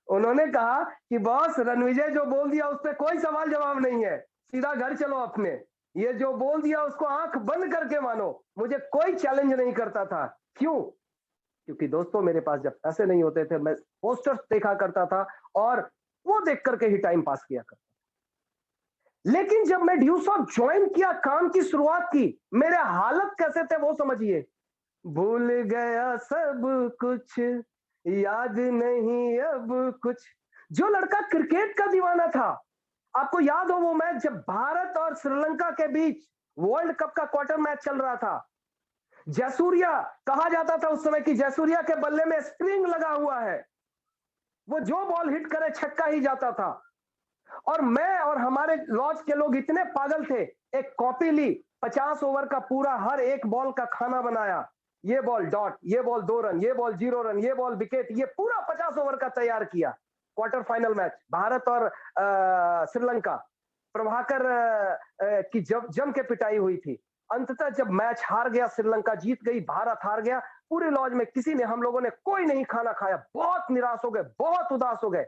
उन्होंने कहा कि बॉस, रणविजय जो बोल दिया उस पर कोई सवाल जवाब नहीं है, सीधा घर चलो अपने, ये जो बोल दिया उसको आंख बंद करके मानो। मुझे कोई चैलेंज नहीं करता था। क्यों? क्योंकि दोस्तों, मेरे पास जब पैसे नहीं होते थे, मैं पोस्टर्स देखा करता था और वो देख करके ही टाइम पास किया करता। लेकिन जब मैं ड्यूसॉफ्ट ज्वाइन किया, काम की शुरुआत की, मेरे हालत कैसे थे वो समझिए। भूल गया सब कुछ, याद नहीं अब कुछ। जो लड़का क्रिकेट का दीवाना था, आपको याद हो वो मैच जब भारत और श्रीलंका के बीच वर्ल्ड कप का क्वार्टर मैच चल रहा था, जयसूर्या, कहा जाता था उस समय कि जयसूर्या के बल्ले में स्प्रिंग लगा हुआ है, वो जो बॉल हिट करे छक्का ही जाता था। और मैं और हमारे लॉज के लोग इतने पागल थे, एक कॉपी ली, 50 ओवर का पूरा हर एक बॉल का खाना बनाया, ये बॉल डॉट, ये बॉल 2 रन, ये बॉल 0 रन, ये बॉल विकेट, ये पूरा 50 ओवर का तैयार किया। क्वार्टर फाइनल मैच भारत और श्रीलंका, प्रभाकर की जम के पिटाई हुई थी। अंततः जब मैच हार गया, श्रीलंका जीत गई, भारत हार गया, पूरे लॉज में किसी ने, हम लोगों ने कोई नहीं खाना खाया, बहुत निराश हो गए, बहुत उदास हो गए।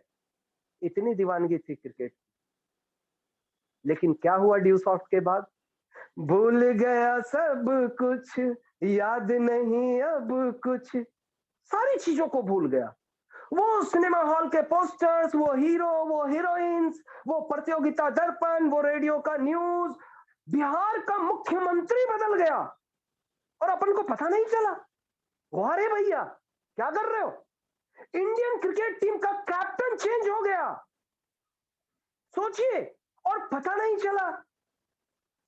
इतनी दीवानगी थी क्रिकेट। लेकिन क्या हुआ ड्यू सॉफ्ट के बाद? भूल गया सब कुछ, याद नहीं अब कुछ, सारी चीजों को भूल गया। वो सिनेमा हॉल के पोस्टर्स, वो हीरो, वो हीरोइंस, वो प्रतियोगिता दर्पण, वो रेडियो का न्यूज, बिहार का मुख्यमंत्री बदल गया और अपन को पता नहीं चला। अरे भैया क्या कर रहे हो? इंडियन क्रिकेट टीम का कैप्टन चेंज हो गया, सोचिए, और पता नहीं चला।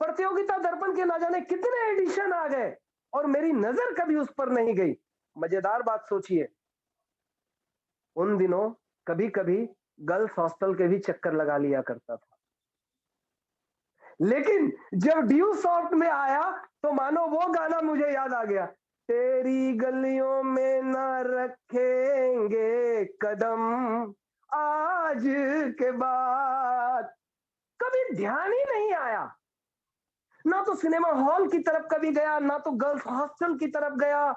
प्रतियोगिता दर्पण के ना जाने कितने एडिशन आ गए और मेरी नजर कभी उस पर नहीं गई। मजेदार बात सोचिए, उन दिनों कभी कभी गर्ल्स हॉस्टल के भी चक्कर लगा लिया करता था, लेकिन जब ड्यू सॉफ्ट में आया तो मानो वो गाना मुझे याद आ गया, तेरी गलियों में ना रखेंगे कदम आज के बाद। कभी ध्यान ही नहीं आया, ना तो सिनेमा हॉल की तरफ कभी गया, ना तो गर्ल्स हॉस्टल की तरफ गया।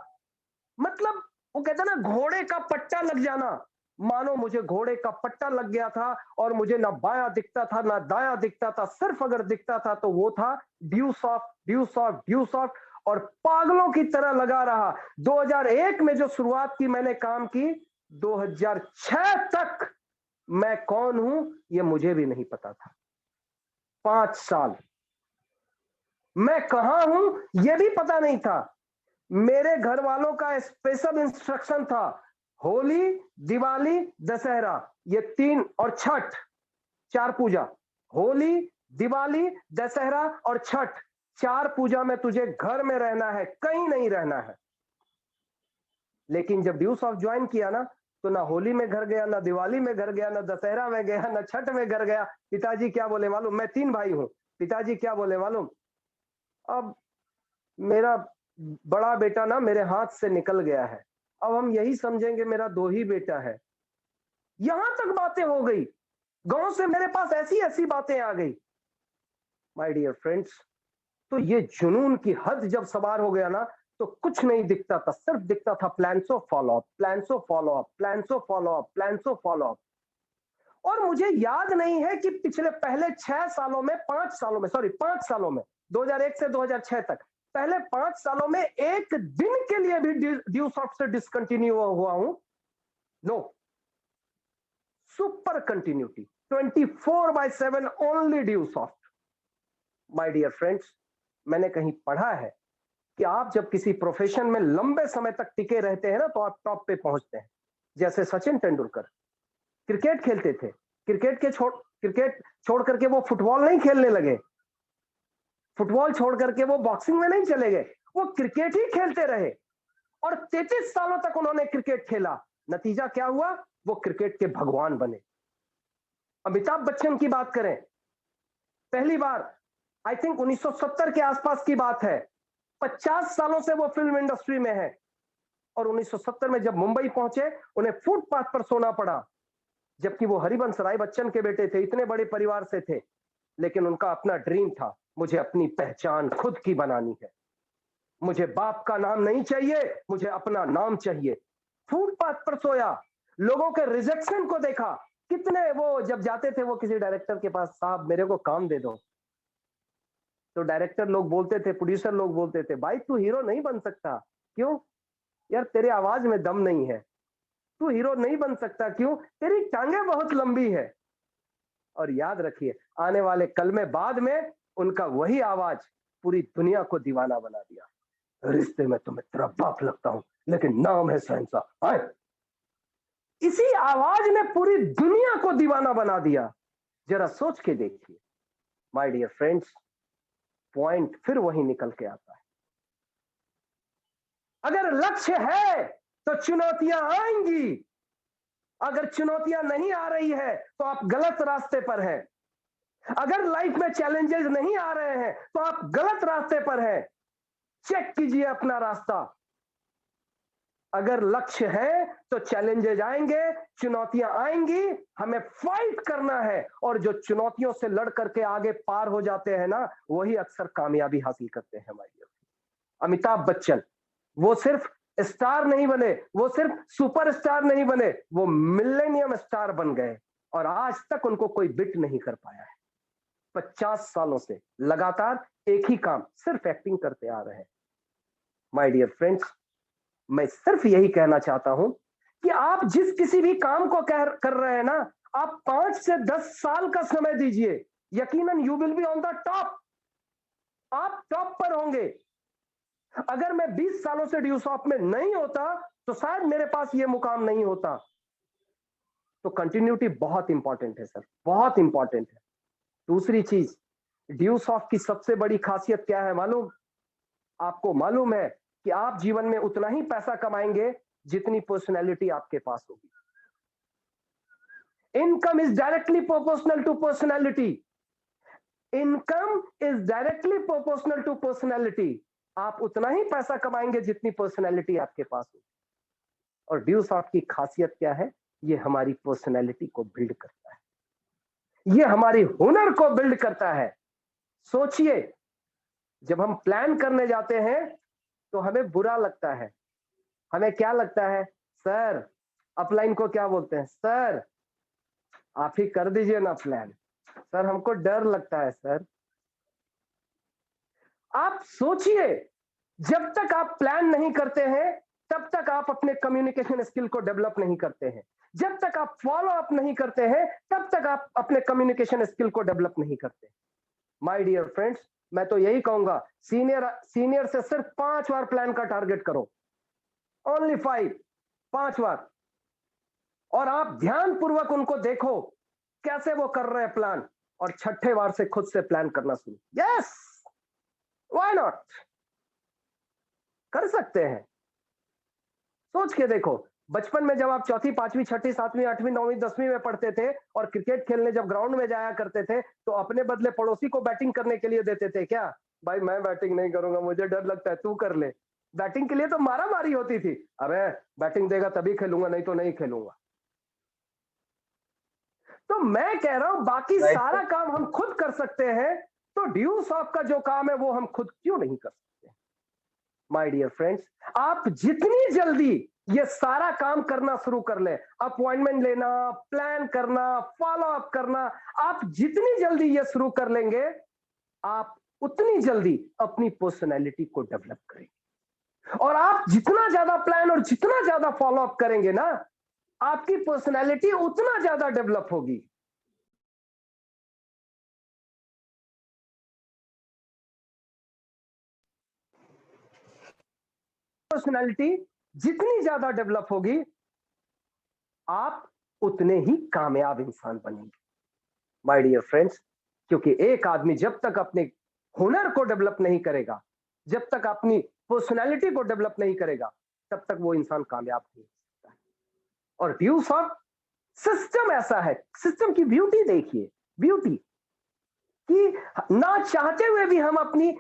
मतलब वो कहता ना, घोड़े का पट्टा लग जाना, मानो मुझे घोड़े का पट्टा लग गया था और मुझे ना बायां दिखता था ना दायां दिखता था, सिर्फ अगर दिखता था तो वो था due soft, due soft, due soft, और पागलों की तरह लगा रहा। 2001 में जो शुरुआत की मैंने काम की, 2006 तक मैं कौन हूं ये मुझे भी नहीं पता था। 5 साल मैं कहां हूं ये भी पता नहीं था। मेरे घर वालों का स्पेशल इंस्ट्रक्शन था, होली, दिवाली, दशहरा, ये 3 और छठ, 4 पूजा, होली, दिवाली, दशहरा और छठ, 4 पूजा में तुझे घर में रहना है, कहीं नहीं रहना है। लेकिन जब ड्यू सॉफ्ट ज्वाइन किया ना, तो ना होली में घर गया, ना दिवाली में घर गया, ना दशहरा में गया, ना छठ में घर गया। पिताजी क्या बोले मालूम? मैं 3 भाई हूं। पिताजी क्या बोले मालूम? अब मेरा बड़ा बेटा ना मेरे हाथ से निकल गया है, अब हम यही समझेंगे मेरा 2 ही बेटा है। यहां तक बातें हो गई, गांव से मेरे पास ऐसी ऐसी बातें आ गई। माय डियर फ्रेंड्स, तो ये जुनून की हद जब सवार हो गया ना, तो कुछ नहीं दिखता था, सिर्फ दिखता था plans of follow up, plans of follow up, plans of follow up, plans of follow up. और मुझे याद नहीं है कि पिछले पहले 6 सालों में, 5 सालों में, सॉरी 5 सालों में, 2001 से 2006 तक, पहले 5 सालों में एक दिन के लिए भी ड्यू सॉफ्ट से डिसकंटिन्यू हुआ हूं? No, super continuity, 24/7 only due soft. My dear friends, मैंने कहीं पढ़ा है कि आप जब किसी प्रोफेशन में लंबे समय तक टिके रहते हैं ना, तो आप टॉप पे पहुंचते हैं। जैसे सचिन तेंदुलकर क्रिकेट खेलते थे, क्रिकेट छोड़ करके वो फुटबॉल नहीं खेलने लगे, फुटबॉल छोड़ करके वो बॉक्सिंग में नहीं चले गए, वो क्रिकेट ही खेलते रहे और 33 सालों तक उन्होंने क्रिकेट खेला। नतीजा क्या हुआ? वो क्रिकेट के भगवान बने। अमिताभ बच्चन की बात करें, पहली बार आई थिंक 1970 के आसपास की बात है, 50 सालों से वो फिल्म इंडस्ट्री में है और 1970 में जब मुंबई पहुंचे, उन्हें फुटपाथ पर सोना पड़ा, जबकि वो हरिवंश राय बच्चन के बेटे थे, इतने बड़े परिवार से थे, लेकिन उनका अपना ड्रीम था, मुझे अपनी पहचान खुद की बनानी है, मुझे बाप का नाम नहीं चाहिए, मुझे अपना नाम चाहिए। फुटपाथ पर सोया, लोगों के रिजेक्शन को देखा, कितने वो जब जाते थे वो किसी डायरेक्टर के पास, साहब मेरे को काम दे दो, तो डायरेक्टर लोग बोलते थे, प्रोड्यूसर लोग बोलते थे, भाई तू हीरो नहीं बन सकता। क्यों? यार तेरे आवाज में दम नहीं है, तू हीरो नहीं बन सकता। क्यों? तेरी टांगे बहुत लंबी है। और याद रखिए, आने वाले कल में बाद में उनका वही आवाज पूरी दुनिया को दीवाना बना दिया। रिश्ते में तुम्हें तेरा बाप लगता हूं, लेकिन नाम है शहंशाह। इसी आवाज ने पूरी दुनिया को दीवाना बना दिया। जरा सोच के देखिए माय डियर फ्रेंड्स, पॉइंट फिर वही निकल के आता है। अगर लक्ष्य है तो चुनौतियां आएंगी, अगर चुनौतियां नहीं आ रही है तो आप गलत रास्ते पर हैं। अगर लाइफ में चैलेंजेस नहीं आ रहे हैं तो आप गलत रास्ते पर हैं। चेक कीजिए अपना रास्ता। अगर लक्ष्य है तो चैलेंजेस आएंगे, चुनौतियां आएंगी, हमें फाइट करना है, और जो चुनौतियों से लड़ करके आगे पार हो जाते हैं ना, वही अक्सर कामयाबी हासिल करते हैं हमारी। अमिताभ बच्चन, वो सिर्फ स्टार नहीं बने, वो सिर्फ सुपरस्टार नहीं बने, वो मिलेनियम स्टार बन गए, और आज तक उनको कोई बिट नहीं कर पाया है। 50 सालों से लगातार एक ही काम, सिर्फ एक्टिंग करते आ रहे हैं। माय डियर फ्रेंड्स, मैं सिर्फ यही कहना चाहता हूं कि आप जिस किसी भी काम को कर रहे हैं ना, आप 5 से 10 साल का समय दीजिए, यकीनन you will be on the top. आप टॉप पर होंगे। अगर मैं 20 सालों से ड्यूसॉफ्ट में नहीं होता तो शायद मेरे पास यह मुकाम नहीं होता। तो कंटिन्यूटी बहुत इंपॉर्टेंट है सर, बहुत इंपॉर्टेंट है। दूसरी चीज, ड्यूसॉफ्ट की सबसे बड़ी खासियत क्या है मालूम? आपको मालूम है कि आप जीवन में उतना ही पैसा कमाएंगे जितनी पर्सनैलिटी आपके पास होगी। Income is directly proportional to personality. Income is directly proportional to personality. आप उतना ही पैसा कमाएंगे जितनी पर्सनैलिटी आपके पास होगी। और ड्यूसॉफ्ट की खासियत क्या है? ये हमारी पर्सनैलिटी को बिल्ड करता है, ये हमारी हुनर को बिल्ड करता है। सोचिए, जब हम प्लान करने जाते हैं तो हमें बुरा लगता है। हमें क्या लगता है? सर, अपलाइन को क्या बोलते हैं? सर आप ही कर दीजिए ना प्लान, सर हमको डर लगता है सर। आप सोचिए, जब तक आप प्लान नहीं करते हैं तब तक आप अपने कम्युनिकेशन स्किल को डेवलप नहीं करते हैं। जब तक आप फॉलो अप नहीं करते हैं तब तक आप अपने कम्युनिकेशन स्किल को डेवलप नहीं करते। माय डियर फ्रेंड्स, मैं तो यही कहूंगा, सीनियर से सिर्फ 5 बार प्लान का टारगेट करो, ओनली 5 बार। और आप ध्यान पूर्वक उनको देखो कैसे वो कर रहे हैं प्लान, और 6ठे बार से खुद से प्लान करना शुरू। Yes, why not? कर सकते हैं। सोच के देखो, बचपन में जब आप चौथी, पांचवी, छठी, सातवीं, आठवीं, नौवीं, 10वीं में पढ़ते थे और क्रिकेट खेलने जब ग्राउंड में जाया करते थे, तो अपने बदले पड़ोसी को बैटिंग करने के लिए देते थे क्या? भाई मैं बैटिंग नहीं करूंगा, मुझे डर लगता है, तू कर ले। बैटिंग के लिए तो मारा मारी होती थी, अरे बैटिंग देगा तभी खेलूंगा, नहीं तो नहीं खेलूंगा। तो मैं कह रहा हूं, बाकी राइट सारा सर। काम हम खुद कर सकते हैं, तो ड्यूसॉफ्ट का जो काम है वो हम खुद क्यों नहीं कर सकते? माय डियर फ्रेंड्स, आप जितनी जल्दी ये सारा काम करना शुरू कर ले, अपॉइंटमेंट लेना, प्लान करना, फॉलो अप करना, आप जितनी जल्दी ये शुरू कर लेंगे, आप उतनी जल्दी अपनी पर्सनैलिटी को डेवलप करेंगे। और आप जितना ज्यादा प्लान और जितना ज्यादा फॉलो अप करेंगे ना, आपकी पर्सनैलिटी उतना ज्यादा डेवलप होगी। पर्सनैलिटी जितनी ज्यादा डेवलप होगी, आप उतने ही कामयाब इंसान बनेंगे। माय डियर फ्रेंड्स, क्योंकि एक आदमी जब तक अपने हुनर को डेवलप नहीं करेगा, जब तक अपनी पर्सनैलिटी को डेवलप नहीं करेगा, तब तक वो इंसान कामयाब नहीं हो सकता है। और ड्यूसॉफ्ट सिस्टम ऐसा है, सिस्टम की ब्यूटी देखिए, ब्यूटी कि ना चाहते हुए भी हम अपनी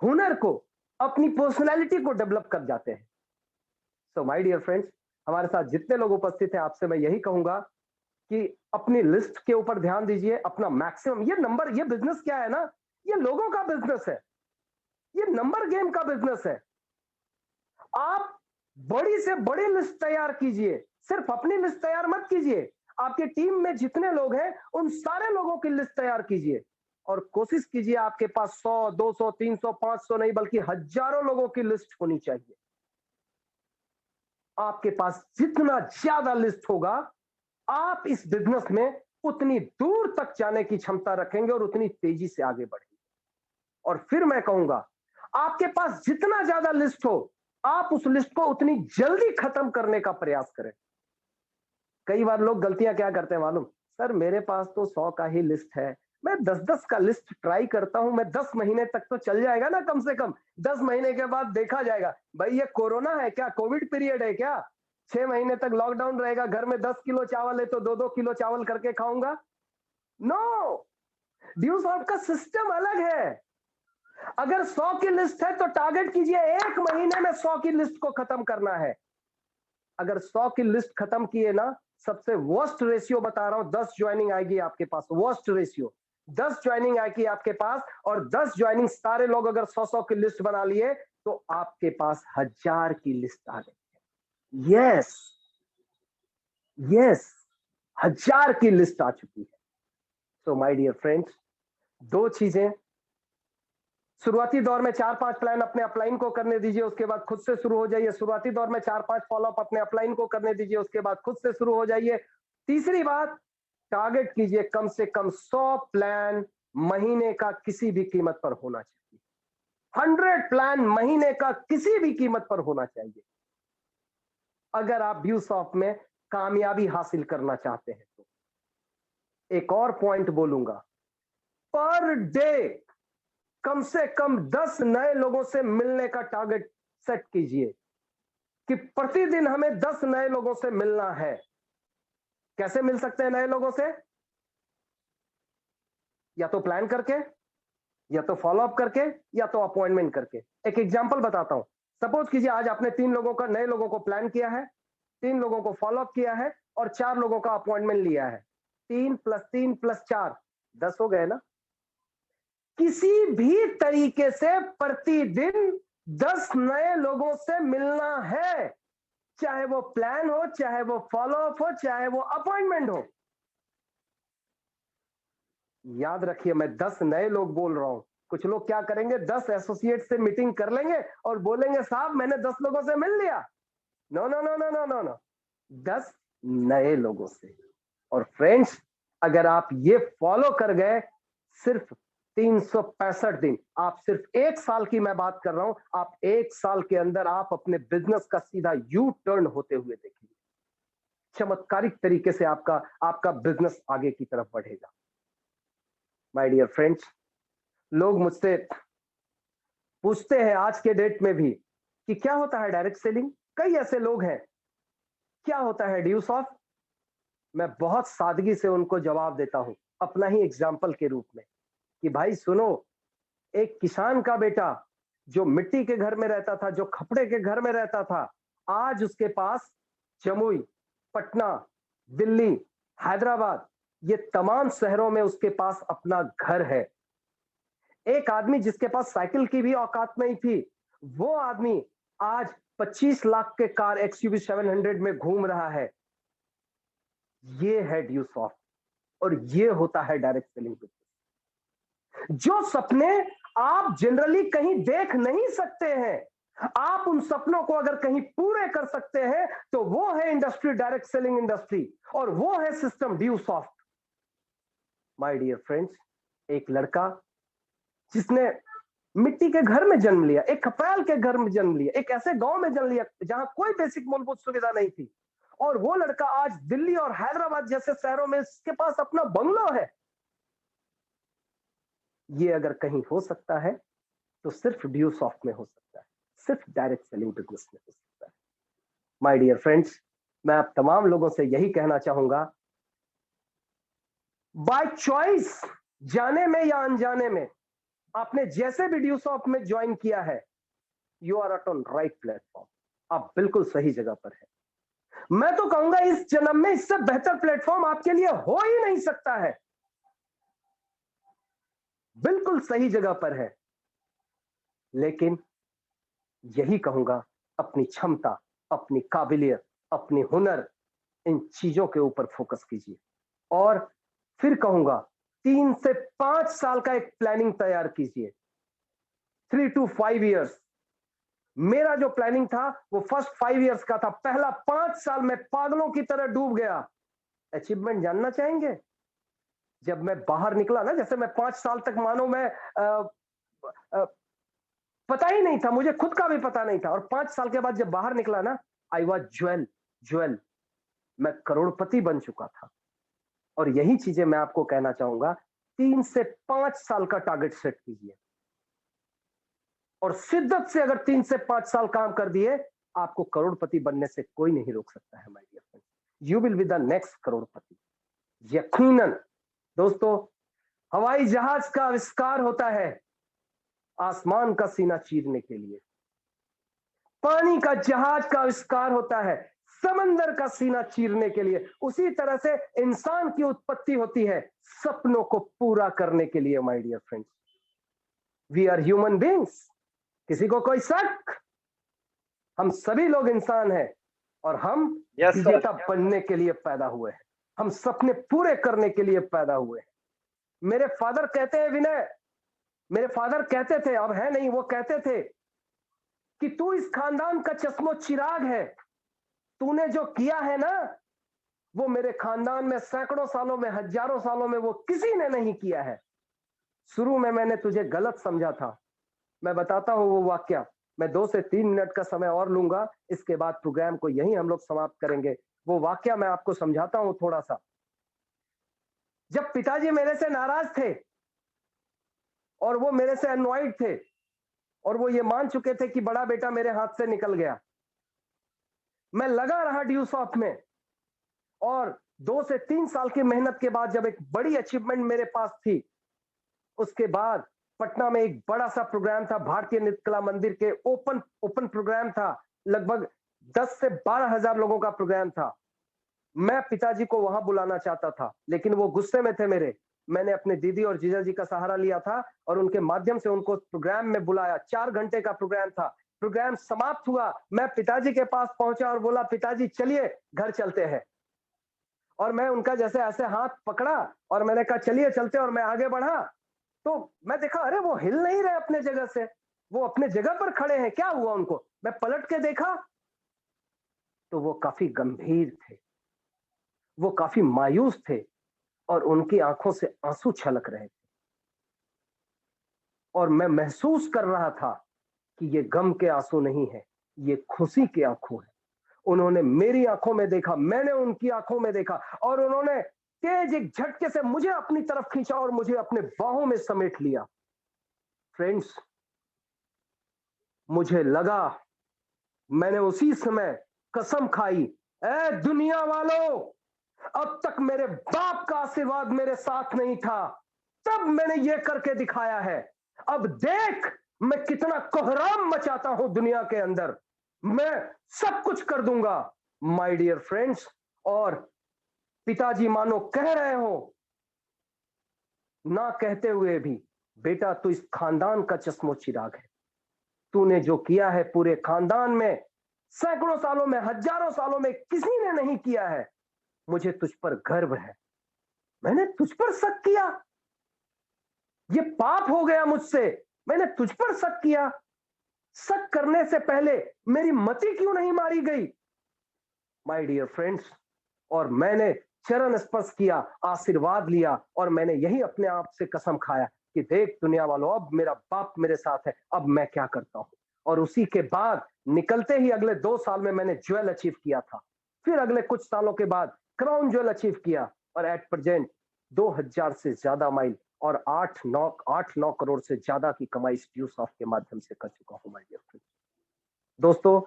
हुनर को, अपनी पर्सनैलिटी को डेवलप कर जाते हैं। सो माय डियर फ्रेंड्स, हमारे साथ जितने लोग उपस्थित हैं, आपसे मैं यही कहूंगा कि अपनी लिस्ट के ऊपर ध्यान दीजिए, अपना मैक्सिमम। ये नंबर, ये बिजनेस क्या है ना, ये लोगों का बिजनेस है, ये नंबर गेम का बिजनेस है। आप बड़ी से बड़ी लिस्ट तैयार कीजिए, सिर्फ अपनी लिस्ट तैयार मत कीजिए, आपकी टीम में जितने लोग हैं उन सारे लोगों की लिस्ट तैयार कीजिए, और कोशिश कीजिए आपके पास 100, 200, 300, 500 नहीं बल्कि हजारों लोगों की लिस्ट होनी चाहिए। आपके पास जितना ज्यादा लिस्ट होगा, आप इस बिजनेस में उतनी दूर तक जाने की क्षमता रखेंगे और उतनी तेजी से आगे बढ़ेंगे। और फिर मैं कहूंगा, आपके पास जितना ज्यादा लिस्ट हो, आप उस लिस्ट को उतनी जल्दी खत्म करने का प्रयास करें। कई बार लोग गलतियां क्या करते हैं मालूम? सर मेरे पास तो 100 का ही लिस्ट है, मैं 10-10 का लिस्ट ट्राई करता हूं, मैं 10 महीने तक तो चल जाएगा ना, कम से कम 10 महीने के बाद देखा जाएगा। भाई ये कोरोना है क्या? कोविड पीरियड है क्या? 6 महीने तक लॉकडाउन रहेगा, घर में 10 किलो चावल है तो 2-2 किलो चावल करके खाऊंगा? नो, ड्यूसॉफ्ट का सिस्टम अलग है। अगर 100 की लिस्ट है तो टारगेट कीजिए 1 महीने में 100 की लिस्ट को खत्म करना है। अगर 100 की लिस्ट खत्म किए ना, सबसे वर्स्ट रेशियो बता रहा हूं, 10 ज्वाइनिंग आएगी आपके पास, वर्स्ट रेशियो 10 ज्वाइनिंग आएगी आपके पास। और 10 ज्वाइनिंग सारे लोग अगर 100-100 की लिस्ट बना लिए तो आपके पास 1000 की लिस्ट आ गई। यस यस, 1000 की लिस्ट आ चुकी है। सो माय डियर फ्रेंड्स, दो चीजें, शुरुआती दौर में 4-5 प्लान अपने अपलाइन को करने दीजिए, उसके बाद खुद से शुरू हो जाइए। शुरुआती दौर में 4-5 फॉलोअप अपने अपलाइन को करने दीजिए, उसके बाद खुद से शुरू हो जाइए। तीसरी बात, टारगेट कीजिए कम से कम 100 प्लान महीने का किसी भी कीमत पर होना चाहिए। 100 प्लान महीने का किसी भी कीमत पर होना चाहिए, अगर आप ड्यूसॉफ्ट में कामयाबी हासिल करना चाहते हैं तो। एक और पॉइंट बोलूंगा, पर डे कम से कम 10 नए लोगों से मिलने का टारगेट सेट कीजिए कि प्रतिदिन हमें 10 नए लोगों से मिलना है। कैसे मिल सकते हैं नए लोगों से? या तो प्लान करके, या तो फॉलोअप करके, या तो अपॉइंटमेंट करके। एक एग्जांपल बताता हूं। सपोज कीजिए आज आपने 3 लोगों का, नए लोगों को प्लान किया है, 3 लोगों को फॉलोअप किया है और 4 लोगों का अपॉइंटमेंट लिया है। 3 + 3 + 4 10 हो गए ना। किसी भी तरीके से प्रतिदिन 10 नए लोगों से मिलना है, चाहे वो प्लान हो, चाहे वो फॉलोअप हो, चाहे वो अपॉइंटमेंट हो। याद रखिए, मैं 10 नए लोग बोल रहा हूं। कुछ लोग क्या करेंगे, 10 एसोसिएट से मीटिंग कर लेंगे और बोलेंगे साहब मैंने 10 लोगों से मिल लिया। No no no no no no no, 10 नए लोगों से। और फ्रेंड्स, अगर आप ये फॉलो कर गए, सिर्फ 365 दिन, आप सिर्फ 1 साल की मैं बात कर रहा हूं, आप 1 साल के अंदर आप अपने बिजनेस का सीधा यू टर्न होते हुए देखेंगे। चमत्कारिक तरीके से आपका आपका बिजनेस आगे की तरफ बढ़ेगा। माय डियर फ्रेंड्स, लोग मुझसे पूछते हैं आज के डेट में भी कि क्या होता है डायरेक्ट सेलिंग। कई ऐसे लोग हैं, क्या होता है ड्यूसॉफ्ट। मैं बहुत सादगी से उनको जवाब देता हूं, अपना ही एग्जाम्पल के रूप में, कि भाई सुनो, एक किसान का बेटा जो मिट्टी के घर में रहता था, जो खपड़े के घर में रहता था, आज उसके पास जमुई, पटना, दिल्ली, हैदराबाद, ये तमाम शहरों में उसके पास अपना घर है। एक आदमी जिसके पास साइकिल की भी औकात नहीं थी, वो आदमी आज 25 लाख के कार एक्सयूवी 700 में घूम रहा है। ये है ड्यूसॉफ्ट और ये होता है डायरेक्ट सेलिंग बिजनेस। जो सपने आप जनरली कहीं देख नहीं सकते हैं, आप उन सपनों को अगर कहीं पूरे कर सकते हैं तो वो है इंडस्ट्री, डायरेक्ट सेलिंग इंडस्ट्री, और वो है सिस्टम ड्यूसॉफ्ट। माय डियर फ्रेंड्स, एक लड़का जिसने मिट्टी के घर में जन्म लिया, एक खपराल के घर में जन्म लिया, एक ऐसे गांव में जन्म लिया जहां कोई बेसिक मूलभूत सुविधा नहीं थी, और वो लड़का आज दिल्ली और हैदराबाद जैसे शहरों में इसके पास अपना बंगलो है। ये अगर कहीं हो सकता है तो सिर्फ ड्यूसॉफ्ट में हो सकता है, सिर्फ डायरेक्ट सेलिंग बिजनेस में हो सकता है। माय डियर फ्रेंड्स, मैं आप तमाम लोगों से यही कहना चाहूंगा, बाय चॉइस, जाने में या अनजाने में, आपने जैसे भी ड्यूसॉफ्ट में ज्वाइन किया है, you are at on right platform. आप बिल्कुल सही जगह पर है। मैं तो कहूंगा इस जन्म में इससे बेहतर प्लेटफॉर्म आपके लिए हो ही नहीं सकता है। बिल्कुल सही जगह पर है। लेकिन यही कहूंगा, अपनी क्षमता, अपनी काबिलियत, अपनी हुनर, इन चीजों के ऊपर फोकस कीजिए। और फिर कहूंगा 3 से 5 साल का एक प्लानिंग तैयार कीजिए, 3 to 5 इयर्स। मेरा जो प्लानिंग था वो फर्स्ट 5 इयर्स का था। पहला 5 साल में पागलों की तरह डूब गया। अचीवमेंट जानना चाहेंगे? जब मैं बाहर निकला ना, जैसे मैं 5 साल तक मानो मैं पता ही नहीं था, मुझे खुद का भी पता नहीं था, और 5 साल के बाद जब बाहर निकला ना, आई वाज ज्वेल ज्वेल, मैं करोड़पति बन चुका था। और यही चीजें मैं आपको कहना चाहूंगा, 3 से 5 साल का टारगेट सेट कीजिए, और शिद्दत से अगर 3 से 5 साल काम कर दिए, आपको करोड़पति बनने से कोई नहीं रोक सकता है। My dear friend, you will be the next crorepati, यकीनन। दोस्तों, हवाई जहाज का आविष्कार होता है आसमान का सीना चीरने के लिए, पानी का जहाज का आविष्कार होता है समंदर का सीना चीरने के लिए। उसी तरह से इंसान की उत्पत्ति होती है सपनों को पूरा करने के लिए। My dear friends, we are human beings. किसी को कोई शक? हम सभी लोग इंसान हैं और हम यस सर। विजेता बनने के लिए पैदा हुए हैं। हम सपने पूरे करने के लिए पैदा हुए हैं। मेरे फादर कहते हैं विनय, मेरे फादर कहते थे, अब है नहीं, वो कहते थे कि तू इस खानदान का चश्मो चिराग है। तूने जो किया है ना, वो मेरे खानदान में सैकड़ों सालों में, हजारों सालों में वो किसी ने नहीं किया है। शुरू में मैंने तुझे गलत समझा था। मैं बताता हूं वो वाक्या। मैं 2 से 3 मिनट का समय और लूंगा, इसके बाद प्रोग्राम को यहीं हम लोग समाप्त करेंगे। वो वाक्या मैं आपको समझाता हूं थोड़ा सा। जब पिताजी मेरे से नाराज थे और वो मेरे से अनॉयड थे और वो ये मान चुके थे कि बड़ा बेटा मेरे हाथ से निकल गया, मैं लगा रहा ड्यूसॉफ्ट में और 2 से 3 साल की मेहनत के बाद जब एक बड़ी अचीवमेंट मेरे पास थी, उसके बाद पटना में एक बड़ा सा प्रोग्राम था, भारतीय नृत्य कला मंदिर के ओपन प्रोग्राम था। लगभग 10 से 12 हजार लोगों का प्रोग्राम था। मैं पिताजी को वहां बुलाना चाहता था, लेकिन वो गुस्से में थे मेरे। मैंने अपने दीदी और जीजा जी का सहारा लिया था और उनके माध्यम से उनको प्रोग्राम में बुलाया। 4 घंटे का प्रोग्राम था। प्रोग्राम समाप्त हुआ, मैं पिताजी के पास पहुंचा और बोला, पिताजी चलिए घर चलते हैं। और मैं उनका जैसे ऐसे हाथ पकड़ा और मैंने कहा चलिए चलते, और मैं आगे बढ़ा तो मैं देखा, अरे वो हिल नहीं रहे अपने जगह से, वो अपने जगह पर खड़े हैं, क्या हुआ उनको? मैं पलट के देखा तो वो काफी गंभीर थे, वो काफी मायूस थे और उनकी आंखों से आंसू छलक रहे थे। और मैं महसूस कर रहा था कि ये गम के आंसू नहीं है, ये खुशी के आंसू है। उन्होंने मेरी आंखों में देखा, मैंने उनकी आंखों में देखा और उन्होंने तेज एक झटके से मुझे अपनी तरफ खींचा और मुझे अपने बाहों में समेट लिया। फ्रेंड्स, मुझे लगा, मैंने उसी समय कसम खाई, ए दुनिया वालों, अब तक मेरे बाप का आशीर्वाद मेरे साथ नहीं था, तब मैंने ये करके दिखाया है। अब देख मैं कितना कोहराम मचाता हूं दुनिया के अंदर, मैं सब कुछ कर दूंगा। माय डियर फ्रेंड्स, और पिताजी मानो कह रहे हो, ना कहते हुए भी, बेटा तू इस खानदान का चश्मो चिराग है। तूने जो किया है पूरे खानदान में, सैकड़ों सालों में, हजारों सालों में किसी ने नहीं किया है। मुझे तुझ पर गर्व है। मैंने तुझ पर शक किया, ये पाप हो गया मुझसे। मैंने तुझ पर शक किया। शक करने से पहले मेरी मति क्यों नहीं मारी गई? माय डियर फ्रेंड्स, और मैंने चरण स्पर्श किया, आशीर्वाद लिया और मैंने यही अपने आप से कसम खाया कि देख दुनिया वालों, अब मेरा बाप मेरे साथ है, अब मैं क्या करता हूं। और उसी के बाद निकलते ही अगले 2 साल में मैंने ज्वेल अचीव किया था। फिर अगले कुछ सालों के बाद क्राउन ज्वेल अचीव किया और एट प्रेजेंट 2000 से ज्यादा माइल और 8-9 करोड़ से ज्यादा की कमाई इस ड्यूसॉफ्ट के माध्यम से कर चुका हूं। माय डियर फ्रेंड्स, दोस्तों,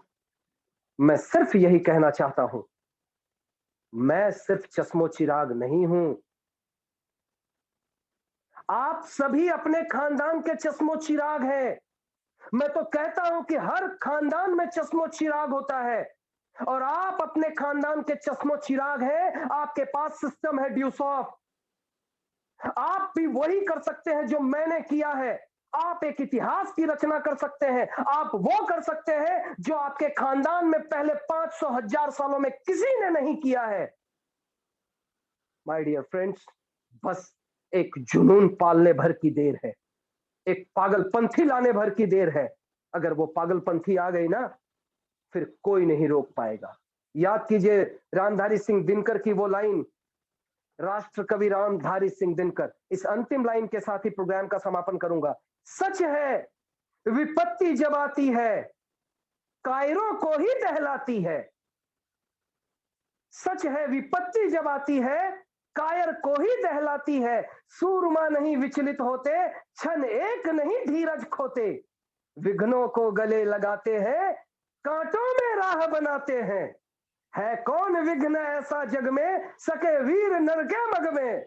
मैं सिर्फ यही कहना चाहता हूं, मैं सिर्फ चश्मो चिराग नहीं हूं, आप सभी अपने खानदान के चश्मो चिराग हैं। मैं तो कहता हूं कि हर खानदान में चश्मो चिराग होता है और आप अपने खानदान के चश्मो चिराग हैं। आपके पास सिस्टम है ड्यूसॉफ्ट, आप भी वही कर सकते हैं जो मैंने किया है। आप एक इतिहास की रचना कर सकते हैं, आप वो कर सकते हैं जो आपके खानदान में पहले 500 हजार सालों में किसी ने नहीं किया है। माय डियर फ्रेंड्स, बस एक जुनून पालने भर की देर है, एक पागलपंथी लाने भर की देर है। अगर वो पागलपंथी आ गई ना, फिर कोई नहीं रोक पाएगा। याद कीजिए रामधारी सिंह दिनकर की वो लाइन, राष्ट्र कवि रामधारी सिंह दिनकर। इस अंतिम लाइन के साथ ही प्रोग्राम का समापन करूंगा। सच है विपत्ति जब आती है कायरों को ही टहलाती है। सच है विपत्ति जब आती है कायर को ही दहलाती है। सूरमा नहीं विचलित होते, क्षण एक नहीं धीरज खोते। विघ्नों को गले लगाते हैं, कांटों में राह बनाते हैं। है कौन विघ्न ऐसा जग में, सके वीर नर के मग में।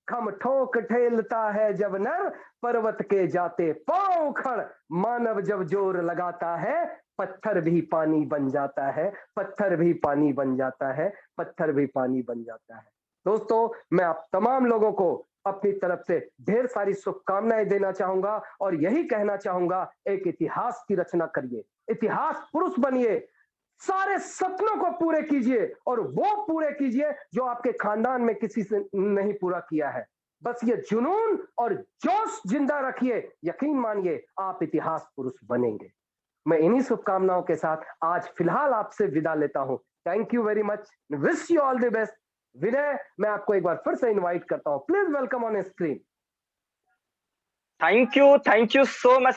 खम ठोक ठेलता है जब नर, पर्वत के जाते पांव उखड़। मानव जब जोर लगाता है, पत्थर भी पानी बन जाता है, पत्थर भी पानी बन जाता है, पत्थर भी पानी बन जाता है। दोस्तों, मैं आप तमाम लोगों को अपनी तरफ से ढेर सारी शुभकामनाएं देना चाहूंगा और यही कहना चाहूंगा, एक इतिहास की रचना करिए, इतिहास पुरुष बनिए, सारे सपनों को पूरे कीजिए और वो पूरे कीजिए जो आपके खानदान में किसी से नहीं पूरा किया है। बस ये जुनून और जोश जिंदा रखिए, यकीन मानिए आप इतिहास पुरुष बनेंगे। मैं इन्हीं शुभकामनाओं के साथ आज फिलहाल आपसे विदा लेता हूं। Thank you very much, wish you all the best. Vinay, मैं आपको एक बार फिर से इनवाइट करता हूं, please welcome on screen. Thank you so much